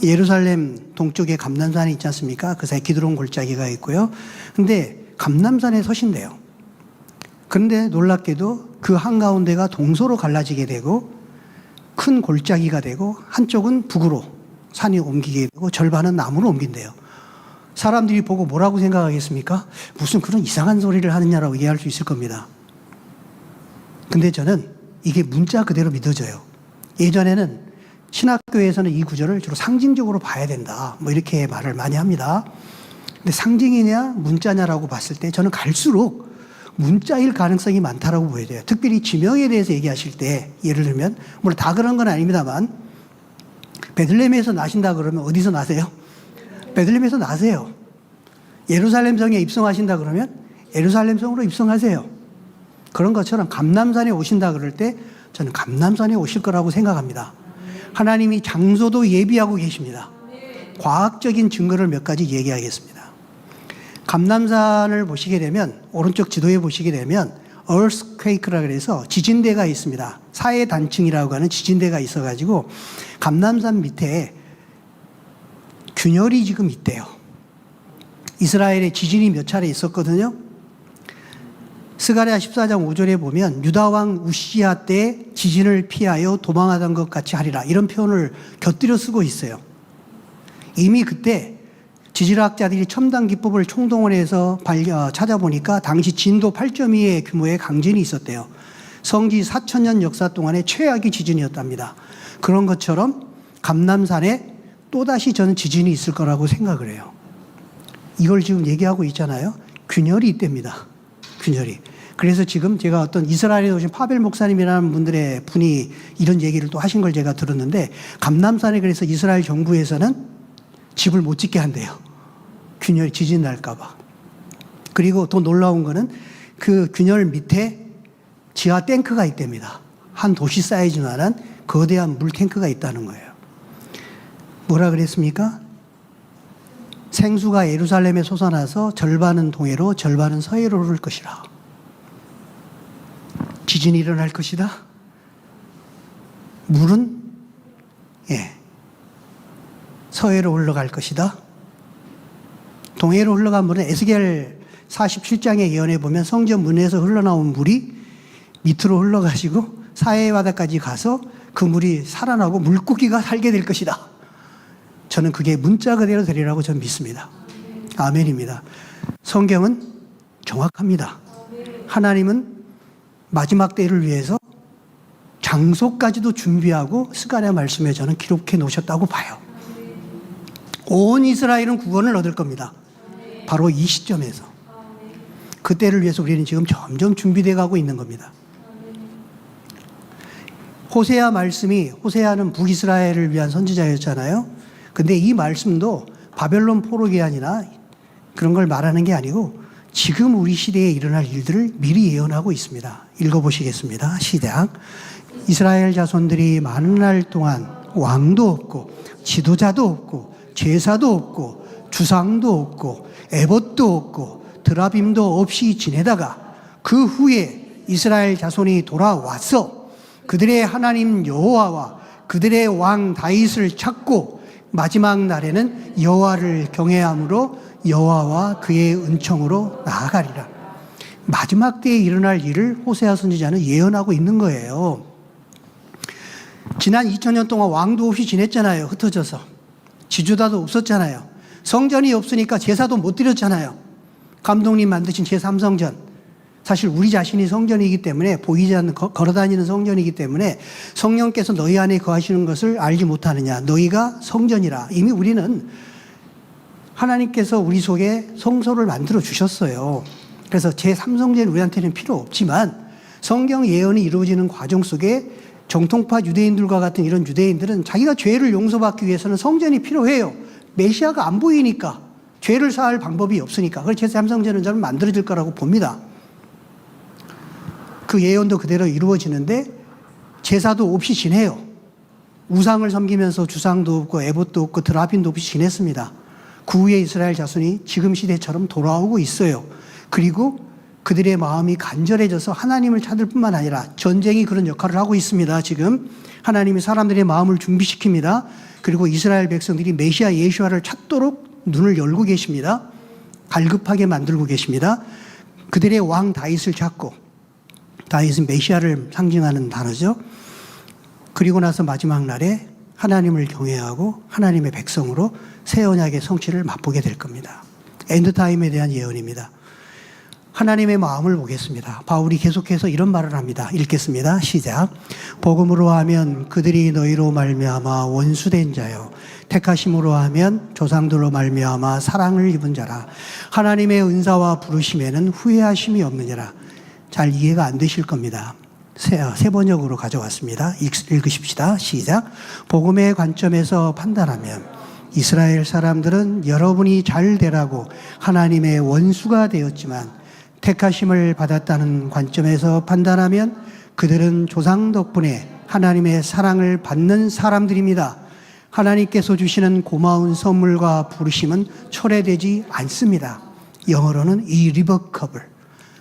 A: 예루살렘 동쪽에 감람산이 있지 않습니까? 그 사이 기드론 골짜기가 있고요. 근데 감람산에 서신대요. 그런데 놀랍게도 그 한가운데가 동서로 갈라지게 되고 큰 골짜기가 되고 한쪽은 북으로 산이 옮기게 되고 절반은 남으로 옮긴대요. 사람들이 보고 뭐라고 생각하겠습니까? 무슨 그런 이상한 소리를 하느냐라고 이해할 수 있을 겁니다. 근데 저는 이게 문자 그대로 믿어져요. 예전에는 신학교에서는 이 구절을 주로 상징적으로 봐야 된다. 뭐 이렇게 말을 많이 합니다. 근데 상징이냐 문자냐라고 봤을 때 저는 갈수록 문자일 가능성이 많다라고 보여져요. 특별히 지명에 대해서 얘기하실 때 예를 들면 물론 다 그런 건 아닙니다만 베들레헴에서 나신다 그러면 어디서 나세요? 베들레헴에서 나세요. 예루살렘 성에 입성하신다 그러면 예루살렘 성으로 입성하세요. 그런 것처럼 감람산에 오신다 그럴 때 저는 감람산에 오실 거라고 생각합니다. 하나님이 장소도 예비하고 계십니다. 과학적인 증거를 몇 가지 얘기하겠습니다. 감람산을 보시게 되면 오른쪽 지도에 보시게 되면 earthquake라 그래서 지진대가 있습니다. 사해 단층이라고 하는 지진대가 있어가지고 감람산 밑에 균열이 지금 있대요. 이스라엘에 지진이 몇 차례 있었거든요. 스가랴 14장 5절에 보면 유다왕 우시야 때 지진을 피하여 도망하던 것 같이 하리라 이런 표현을 곁들여 쓰고 있어요. 이미 그때 지질학자들이 첨단 기법을 총동원해서 찾아보니까 당시 진도 8.2의 규모의 강진이 있었대요. 성지 4,000년 역사 동안의 최악의 지진이었답니다. 그런 것처럼 감람산에 또다시 저는 지진이 있을 거라고 생각을 해요. 이걸 지금 얘기하고 있잖아요. 균열이 있답니다. 균열이. 그래서 지금 제가 어떤 이스라엘에 오신 파벨 목사님이라는 분이 이런 얘기를 또 하신 걸 제가 들었는데 감람산에 그래서 이스라엘 정부에서는 집을 못 짓게 한대요. 균열 지진 날까봐. 그리고 더 놀라운 거는 그 균열 밑에 지하 탱크가 있답니다. 한 도시 사이즈만한 거대한 물 탱크가 있다는 거예요. 뭐라 그랬습니까? 생수가 예루살렘에 솟아나서 절반은 동해로 절반은 서해로 흐를 것이라. 지진이 일어날 것이다. 물은 서해로 흘러갈 것이다. 동해로 흘러간 물은 에스겔 47장의 예언에 보면 성전 문에서 흘러나온 물이 밑으로 흘러가지고 사해 바다까지 가서 그 물이 살아나고 물고기가 살게 될 것이다. 저는 그게 문자 그대로 되리라고 저는 믿습니다. 아멘입니다. 성경은 정확합니다. 하나님은 마지막 때를 위해서 장소까지도 준비하고 스가랴 말씀에 저는 기록해 놓으셨다고 봐요. 온 이스라엘은 구원을 얻을 겁니다. 바로 이 시점에서. 그때를 위해서 우리는 지금 점점 준비되어 가고 있는 겁니다. 호세아 말씀이, 호세아는 북이스라엘을 위한 선지자였잖아요. 근데 이 말씀도 바벨론 포로기한이나 그런 걸 말하는 게 아니고 지금 우리 시대에 일어날 일들을 미리 예언하고 있습니다. 읽어보시겠습니다. 시작. 이스라엘 자손들이 많은 날 동안 왕도 없고 지도자도 없고 제사도 없고 주상도 없고 에봇도 없고 드라빔도 없이 지내다가 그 후에 이스라엘 자손이 돌아와서 그들의 하나님 여호와와 그들의 왕 다윗을 찾고 마지막 날에는 여호와를 경외함으로 여호와와 그의 은총으로 나아가리라. 마지막 때에 일어날 일을 호세아 선지자는 예언하고 있는 거예요. 지난 2000년 동안 왕도 없이 지냈잖아요. 흩어져서. 지주다도 없었잖아요. 성전이 없으니까 제사도 못 드렸잖아요. 감독님 만드신 제3성전. 사실 우리 자신이 성전이기 때문에, 보이지 않는 걸어다니는 성전이기 때문에 성령께서 너희 안에 거하시는 것을 알지 못하느냐. 너희가 성전이라. 이미 우리는 하나님께서 우리 속에 성소를 만들어 주셨어요. 그래서 제3성전이 우리한테는 필요 없지만 성경 예언이 이루어지는 과정 속에 정통파 유대인들과 같은 이런 유대인들은 자기가 죄를 용서받기 위해서는 성전이 필요해요. 메시아가 안 보이니까, 죄를 사할 방법이 없으니까. 그래서 제3성전은 저는 만들어질 거라고 봅니다. 그 예언도 그대로 이루어지는데 제사도 없이 지내요. 우상을 섬기면서 주상도 없고 에봇도 없고 드라핀도 없이 지냈습니다. 그 후에 이스라엘 자손이 지금 시대처럼 돌아오고 있어요. 그리고 그들의 마음이 간절해져서 하나님을 찾을 뿐만 아니라 전쟁이 그런 역할을 하고 있습니다. 지금 하나님이 사람들의 마음을 준비시킵니다. 그리고 이스라엘 백성들이 메시아 예수와를 찾도록 눈을 열고 계십니다. 갈급하게 만들고 계십니다. 그들의 왕 다윗을 찾고, 다윗은 메시아를 상징하는 단어죠. 그리고 나서 마지막 날에 하나님을 경외하고 하나님의 백성으로 새 언약의 성취를 맛보게 될 겁니다. 엔드타임에 대한 예언입니다. 하나님의 마음을 보겠습니다. 바울이 계속해서 이런 말을 합니다. 읽겠습니다. 시작. 복음으로 하면 그들이 너희로 말미암아 원수된 자요, 택하심으로 하면 조상들로 말미암아 사랑을 입은 자라. 하나님의 은사와 부르심에는 후회하심이 없느니라. 잘 이해가 안 되실 겁니다. 새 번역으로 가져왔습니다. 읽으십시다. 시작. 복음의 관점에서 판단하면 이스라엘 사람들은 여러분이 잘 되라고 하나님의 원수가 되었지만, 택하심을 받았다는 관점에서 판단하면 그들은 조상 덕분에 하나님의 사랑을 받는 사람들입니다. 하나님께서 주시는 고마운 선물과 부르심은 철회되지 않습니다. 영어로는 irrevocable,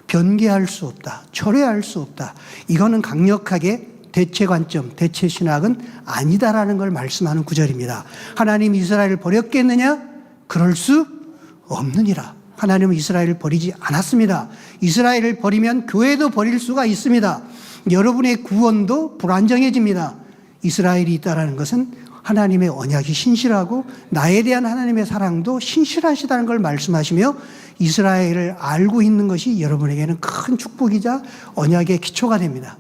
A: 변개할 수 없다, 철회할 수 없다. 이거는 강력하게 대체 관점, 대체 신학은 아니다라는 걸 말씀하는 구절입니다. 하나님이 이스라엘을 버렸겠느냐? 그럴 수 없느니라. 하나님은 이스라엘을 버리지 않았습니다. 이스라엘을 버리면 교회도 버릴 수가 있습니다. 여러분의 구원도 불안정해집니다. 이스라엘이 있다는 것은 하나님의 언약이 신실하고 나에 대한 하나님의 사랑도 신실하시다는 걸 말씀하시며, 이스라엘을 알고 있는 것이 여러분에게는 큰 축복이자 언약의 기초가 됩니다.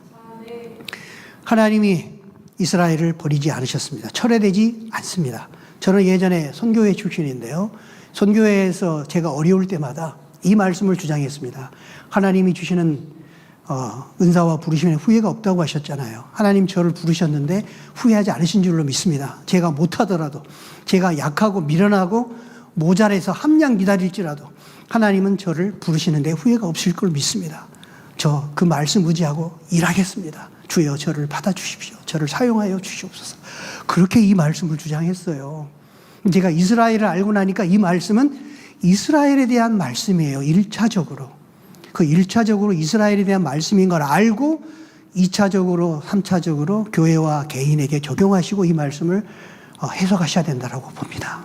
A: 하나님이 이스라엘을 버리지 않으셨습니다. 철회되지 않습니다. 저는 예전에 선교회 출신인데요. 선교회에서 제가 어려울 때마다 이 말씀을 주장했습니다. 하나님이 주시는 은사와 부르심에 후회가 없다고 하셨잖아요. 하나님 저를 부르셨는데 후회하지 않으신 줄로 믿습니다. 제가 못하더라도, 제가 약하고 미련하고 모자라서 함량 기다릴지라도 하나님은 저를 부르시는데 후회가 없을 걸 믿습니다. 저 그 말씀 의지하고 일하겠습니다. 주여 저를 받아주십시오. 저를 사용하여 주시옵소서. 그렇게 이 말씀을 주장했어요. 제가 이스라엘을 알고 나니까 이 말씀은 이스라엘에 대한 말씀이에요. 1차적으로. 그 1차적으로 이스라엘에 대한 말씀인 걸 알고 2차적으로, 3차적으로 교회와 개인에게 적용하시고 이 말씀을 해석하셔야 된다고 봅니다.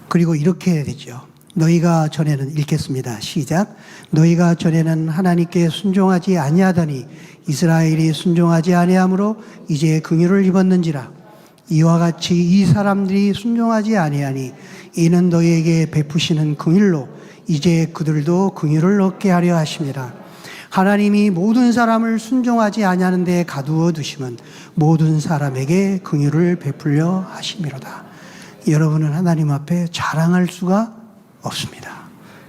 A: 그리고 이렇게 해야 되죠. 너희가 전에는, 읽겠습니다. 시작. 너희가 전에는 하나님께 순종하지 아니하더니 이스라엘이 순종하지 아니하므로 이제 긍휼을 입었는지라. 이와 같이 이 사람들이 순종하지 아니하니 이는 너희에게 베푸시는 긍휼로 이제 그들도 긍휼을 얻게 하려 하심이라. 하나님이 모든 사람을 순종하지 아니하는 데 가두어 두심은 모든 사람에게 긍휼을 베풀려 하심이로다. 여러분은 하나님 앞에 자랑할 수가 없습니다.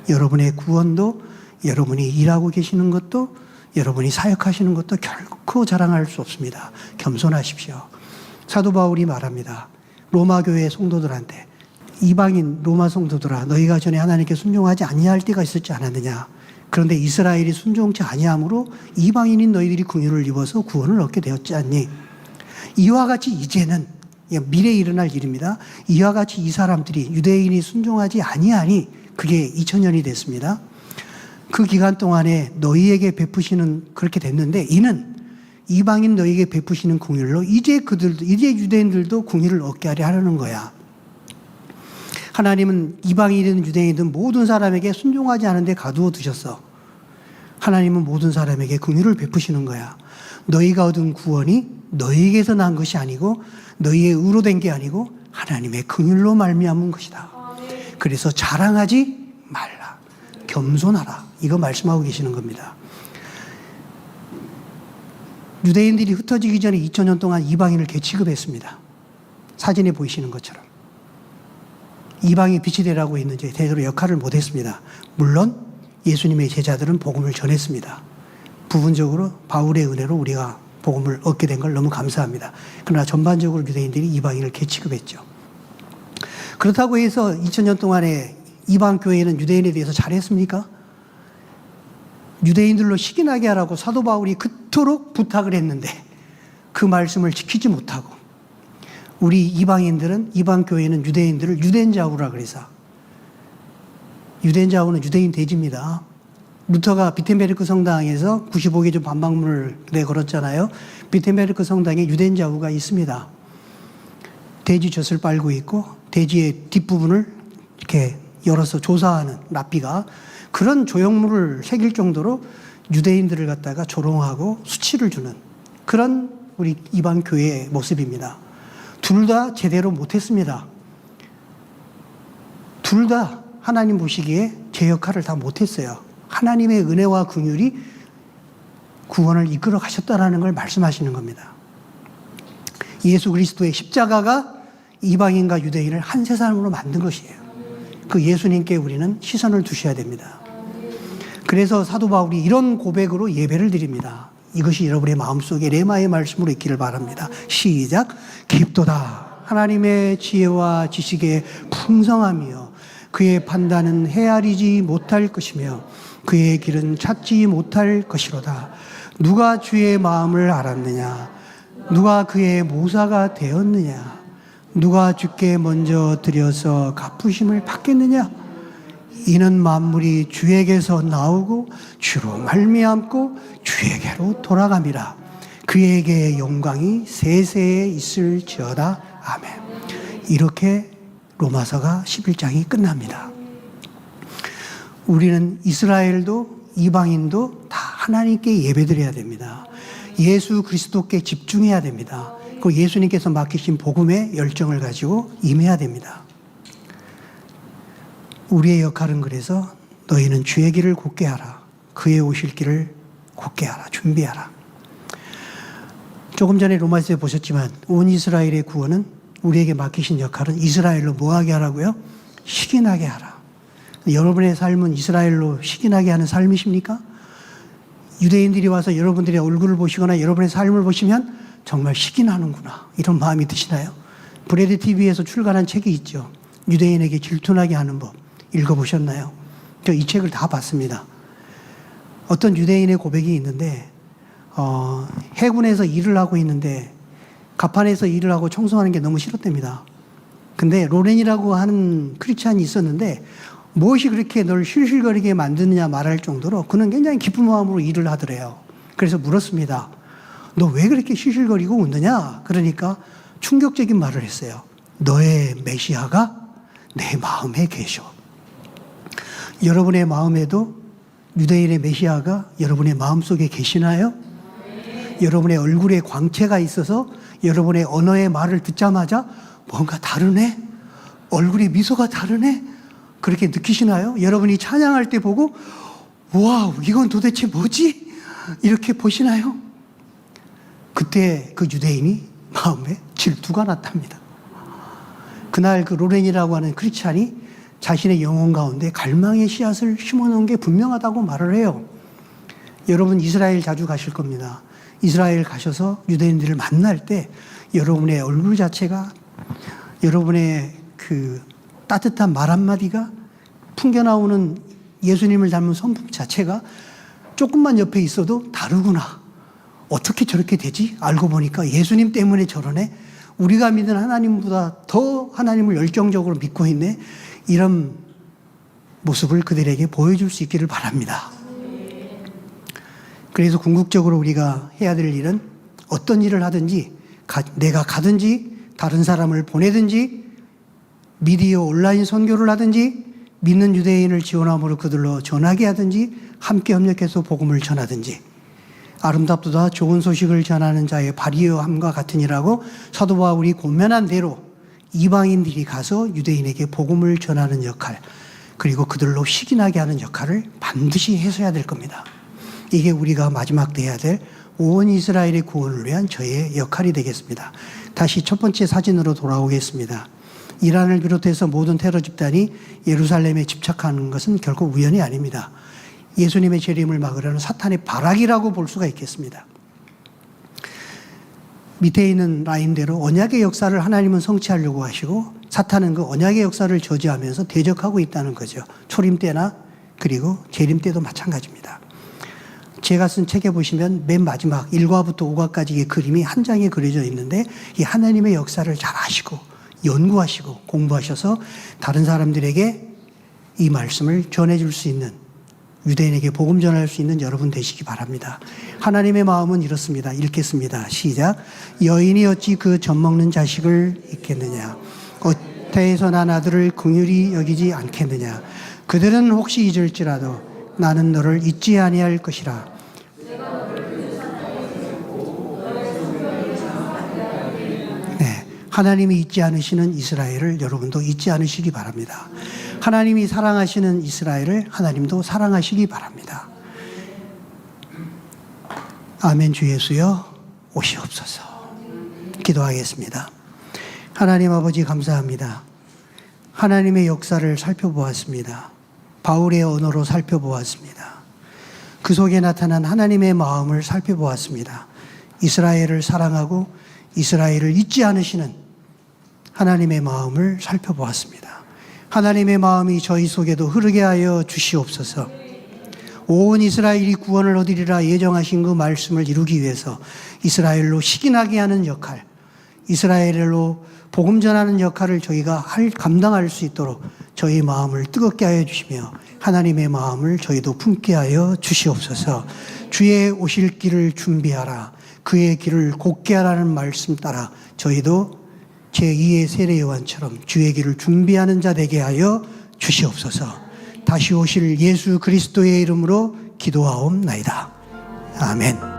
A: 여러분의 구원도, 여러분이 일하고 계시는 것도, 여러분이 사역하시는 것도 결코 자랑할 수 없습니다. 겸손하십시오. 사도 바울이 말합니다. 로마 교회 성도들한테, 이방인 로마 성도들아, 너희가 전에 하나님께 순종하지 아니할 때가 있었지 않았느냐. 그런데 이스라엘이 순종치 아니함으로 이방인인 너희들이 긍휼을 입어서 구원을 얻게 되었지 않니? 이와 같이 이제는, 미래에 일어날 일입니다. 이와 같이 이 사람들이, 유대인이 순종하지 아니하니, 그게 2000년이 됐습니다. 그 기간 동안에 너희에게 베푸시는, 그렇게 됐는데, 이는 이방인 너희에게 베푸시는 긍휼로 이제 그들도, 이제 유대인들도 긍휼을 얻게 하려 하려는 거야. 하나님은 이방인이든 유대인이든 모든 사람에게 순종하지 않은데 가두어 두셨어. 하나님은 모든 사람에게 긍휼을 베푸시는 거야. 너희가 얻은 구원이 너희에게서 난 것이 아니고 너희의 의로 된 게 아니고 하나님의 긍휼로 말미암은 것이다. 그래서 자랑하지 말라. 겸손하라. 이거 말씀하고 계시는 겁니다. 유대인들이 흩어지기 전에 2000년 동안 이방인을 개취급했습니다. 사진에 보이시는 것처럼. 이방이 빛이 되라고 했는지 제대로 역할을 못했습니다. 물론 예수님의 제자들은 복음을 전했습니다. 부분적으로 바울의 은혜로 우리가 복음을 얻게 된 걸 너무 감사합니다. 그러나 전반적으로 유대인들이 이방인을 개취급했죠. 그렇다고 해서 2000년 동안에 이방 교회는 유대인에 대해서 잘했습니까? 유대인들로 식인하게 하라고 사도 바울이 그토록 부탁을 했는데 그 말씀을 지키지 못하고 우리 이방인들은, 이방 교회는 유대인들을 유대인 좌우라 그래서, 유대인 좌우는 유대인 돼지입니다. 루터가 비텐베르크 성당에서 95개 좀 반박문을 내걸었잖아요. 비텐베르크 성당에 유대인 좌우가 있습니다. 돼지 젖을 빨고 있고 돼지의 뒷부분을 이렇게 열어서 조사하는 랍비가 그런 조형물을 새길 정도로 유대인들을 갖다가 조롱하고 수치를 주는 그런 우리 이방 교회의 모습입니다. 둘 다 제대로 못했습니다. 둘 다 하나님 보시기에 제 역할을 다 못했어요. 하나님의 은혜와 긍휼이 구원을 이끌어 가셨다라는 걸 말씀하시는 겁니다. 예수 그리스도의 십자가가 이방인과 유대인을 한 세상으로 만든 것이에요. 그 예수님께 우리는 시선을 두셔야 됩니다. 그래서 사도 바울이 이런 고백으로 예배를 드립니다. 이것이 여러분의 마음속에 레마의 말씀으로 있기를 바랍니다. 시작. 깊도다. 하나님의 지혜와 지식의 풍성함이요 그의 판단은 헤아리지 못할 것이며 그의 길은 찾지 못할 것이로다. 누가 주의 마음을 알았느냐? 누가 그의 모사가 되었느냐? 누가 주께 먼저 드려서 갚으심을 받겠느냐? 이는 만물이 주에게서 나오고 주로 말미암고 주에게로 돌아갑니다. 그에게 영광이 세세에 있을지어다. 아멘. 이렇게 로마서가 11장이 끝납니다. 우리는 이스라엘도 이방인도 다 하나님께 예배드려야 됩니다. 예수 그리스도께 집중해야 됩니다. 그 예수님께서 맡기신 복음의 열정을 가지고 임해야 됩니다. 우리의 역할은 그래서 너희는 주의 길을 곧게 하라. 그의 오실 길을 곧게 하라. 준비하라. 조금 전에 로마서에 보셨지만 온 이스라엘의 구원은 우리에게 맡기신 역할은 이스라엘로 뭐하게 하라고요? 식인하게 하라. 여러분의 삶은 이스라엘로 식인하게 하는 삶이십니까? 유대인들이 와서 여러분들의 얼굴을 보시거나 여러분의 삶을 보시면 정말 식인하는구나 이런 마음이 드시나요? 브레드 TV에서 출간한 책이 있죠. 유대인에게 질투나게 하는 법. 읽어보셨나요? 저 이 책을 다 봤습니다. 어떤 유대인의 고백이 있는데 해군에서 일을 하고 있는데 갑판에서 일을 하고 청소하는 게 너무 싫었답니다. 근데 로렌이라고 하는 크리스찬이 있었는데 무엇이 그렇게 널 실실거리게 만드느냐 말할 정도로 그는 굉장히 기쁜 마음으로 일을 하더래요. 그래서 물었습니다. 너 왜 그렇게 실실거리고 웃느냐? 그러니까 충격적인 말을 했어요. 너의 메시아가 내 마음에 계셔. 여러분의 마음에도 유대인의 메시아가 여러분의 마음속에 계시나요? 여러분의 얼굴에 광채가 있어서 여러분의 언어의 말을 듣자마자 뭔가 다르네? 얼굴에 미소가 다르네? 그렇게 느끼시나요? 여러분이 찬양할 때 보고 와우 이건 도대체 뭐지? 이렇게 보시나요? 그때 그 유대인이 마음에 질투가 났답니다. 그날 그 로렌이라고 하는 크리스찬이 자신의 영혼 가운데 갈망의 씨앗을 심어놓은 게 분명하다고 말을 해요. 여러분 이스라엘 자주 가실 겁니다. 이스라엘 가셔서 유대인들을 만날 때 여러분의 얼굴 자체가 여러분의 그 따뜻한 말 한마디가 풍겨나오는 예수님을 닮은 성품 자체가 조금만 옆에 있어도 다르구나. 어떻게 저렇게 되지? 알고 보니까 예수님 때문에 저러네. 우리가 믿는 하나님보다 더 하나님을 열정적으로 믿고 있네. 이런 모습을 그들에게 보여줄 수 있기를 바랍니다. 그래서 궁극적으로 우리가 해야 될 일은 어떤 일을 하든지 내가 가든지 다른 사람을 보내든지 미디어 온라인 선교를 하든지 믿는 유대인을 지원함으로 그들로 전하게 하든지 함께 협력해서 복음을 전하든지 아름답도다 좋은 소식을 전하는 자의 발이함과 같으니라고 사도 바울이 권면한 대로 이방인들이 가서 유대인에게 복음을 전하는 역할, 그리고 그들로 식인하게 하는 역할을 반드시 해서야 될 겁니다. 이게 우리가 마지막 때 해야 될 온 이스라엘의 구원을 위한 저의 역할이 되겠습니다. 다시 첫 번째 사진으로 돌아오겠습니다. 이란을 비롯해서 모든 테러 집단이 예루살렘에 집착하는 것은 결코 우연이 아닙니다. 예수님의 재림을 막으려는 사탄의 발악이라고 볼 수가 있겠습니다. 밑에 있는 라인대로 언약의 역사를 하나님은 성취하려고 하시고 사탄은 그 언약의 역사를 저지하면서 대적하고 있다는 거죠. 초림 때나 그리고 재림 때도 마찬가지입니다. 제가 쓴 책에 보시면 맨 마지막 1과부터 5과까지의 그림이 한 장에 그려져 있는데 이 하나님의 역사를 잘 아시고 연구하시고 공부하셔서 다른 사람들에게 이 말씀을 전해줄 수 있는, 유대인에게 복음 전할 수 있는 여러분 되시기 바랍니다. 하나님의 마음은 이렇습니다. 읽겠습니다. 시작. 여인이 어찌 그 젖먹는 자식을 잊겠느냐. 어태에서 난 아들을 긍휼히 여기지 않겠느냐. 그들은 혹시 잊을지라도 나는 너를 잊지 아니할 것이라. 네, 하나님이 잊지 않으시는 이스라엘을 여러분도 잊지 않으시기 바랍니다. 하나님이 사랑하시는 이스라엘을 하나님도 사랑하시기 바랍니다. 아멘. 주 예수여 오시옵소서. 기도하겠습니다. 하나님 아버지 감사합니다. 하나님의 역사를 살펴보았습니다. 바울의 언어로 살펴보았습니다. 그 속에 나타난 하나님의 마음을 살펴보았습니다. 이스라엘을 사랑하고 이스라엘을 잊지 않으시는 하나님의 마음을 살펴보았습니다. 하나님의 마음이 저희 속에도 흐르게 하여 주시옵소서. 온 이스라엘이 구원을 얻으리라 예정하신 그 말씀을 이루기 위해서 이스라엘로 식인하게 하는 역할, 이스라엘로 복음 전하는 역할을 저희가 감당할 수 있도록 저희 마음을 뜨겁게 하여 주시며 하나님의 마음을 저희도 품게 하여 주시옵소서. 주의 오실 길을 준비하라. 그의 길을 곧게 하라는 말씀 따라 저희도 제2의 세례 요한처럼 주의 길을 준비하는 자 되게 하여 주시옵소서. 다시 오실 예수 그리스도의 이름으로 기도하옵나이다. 아멘.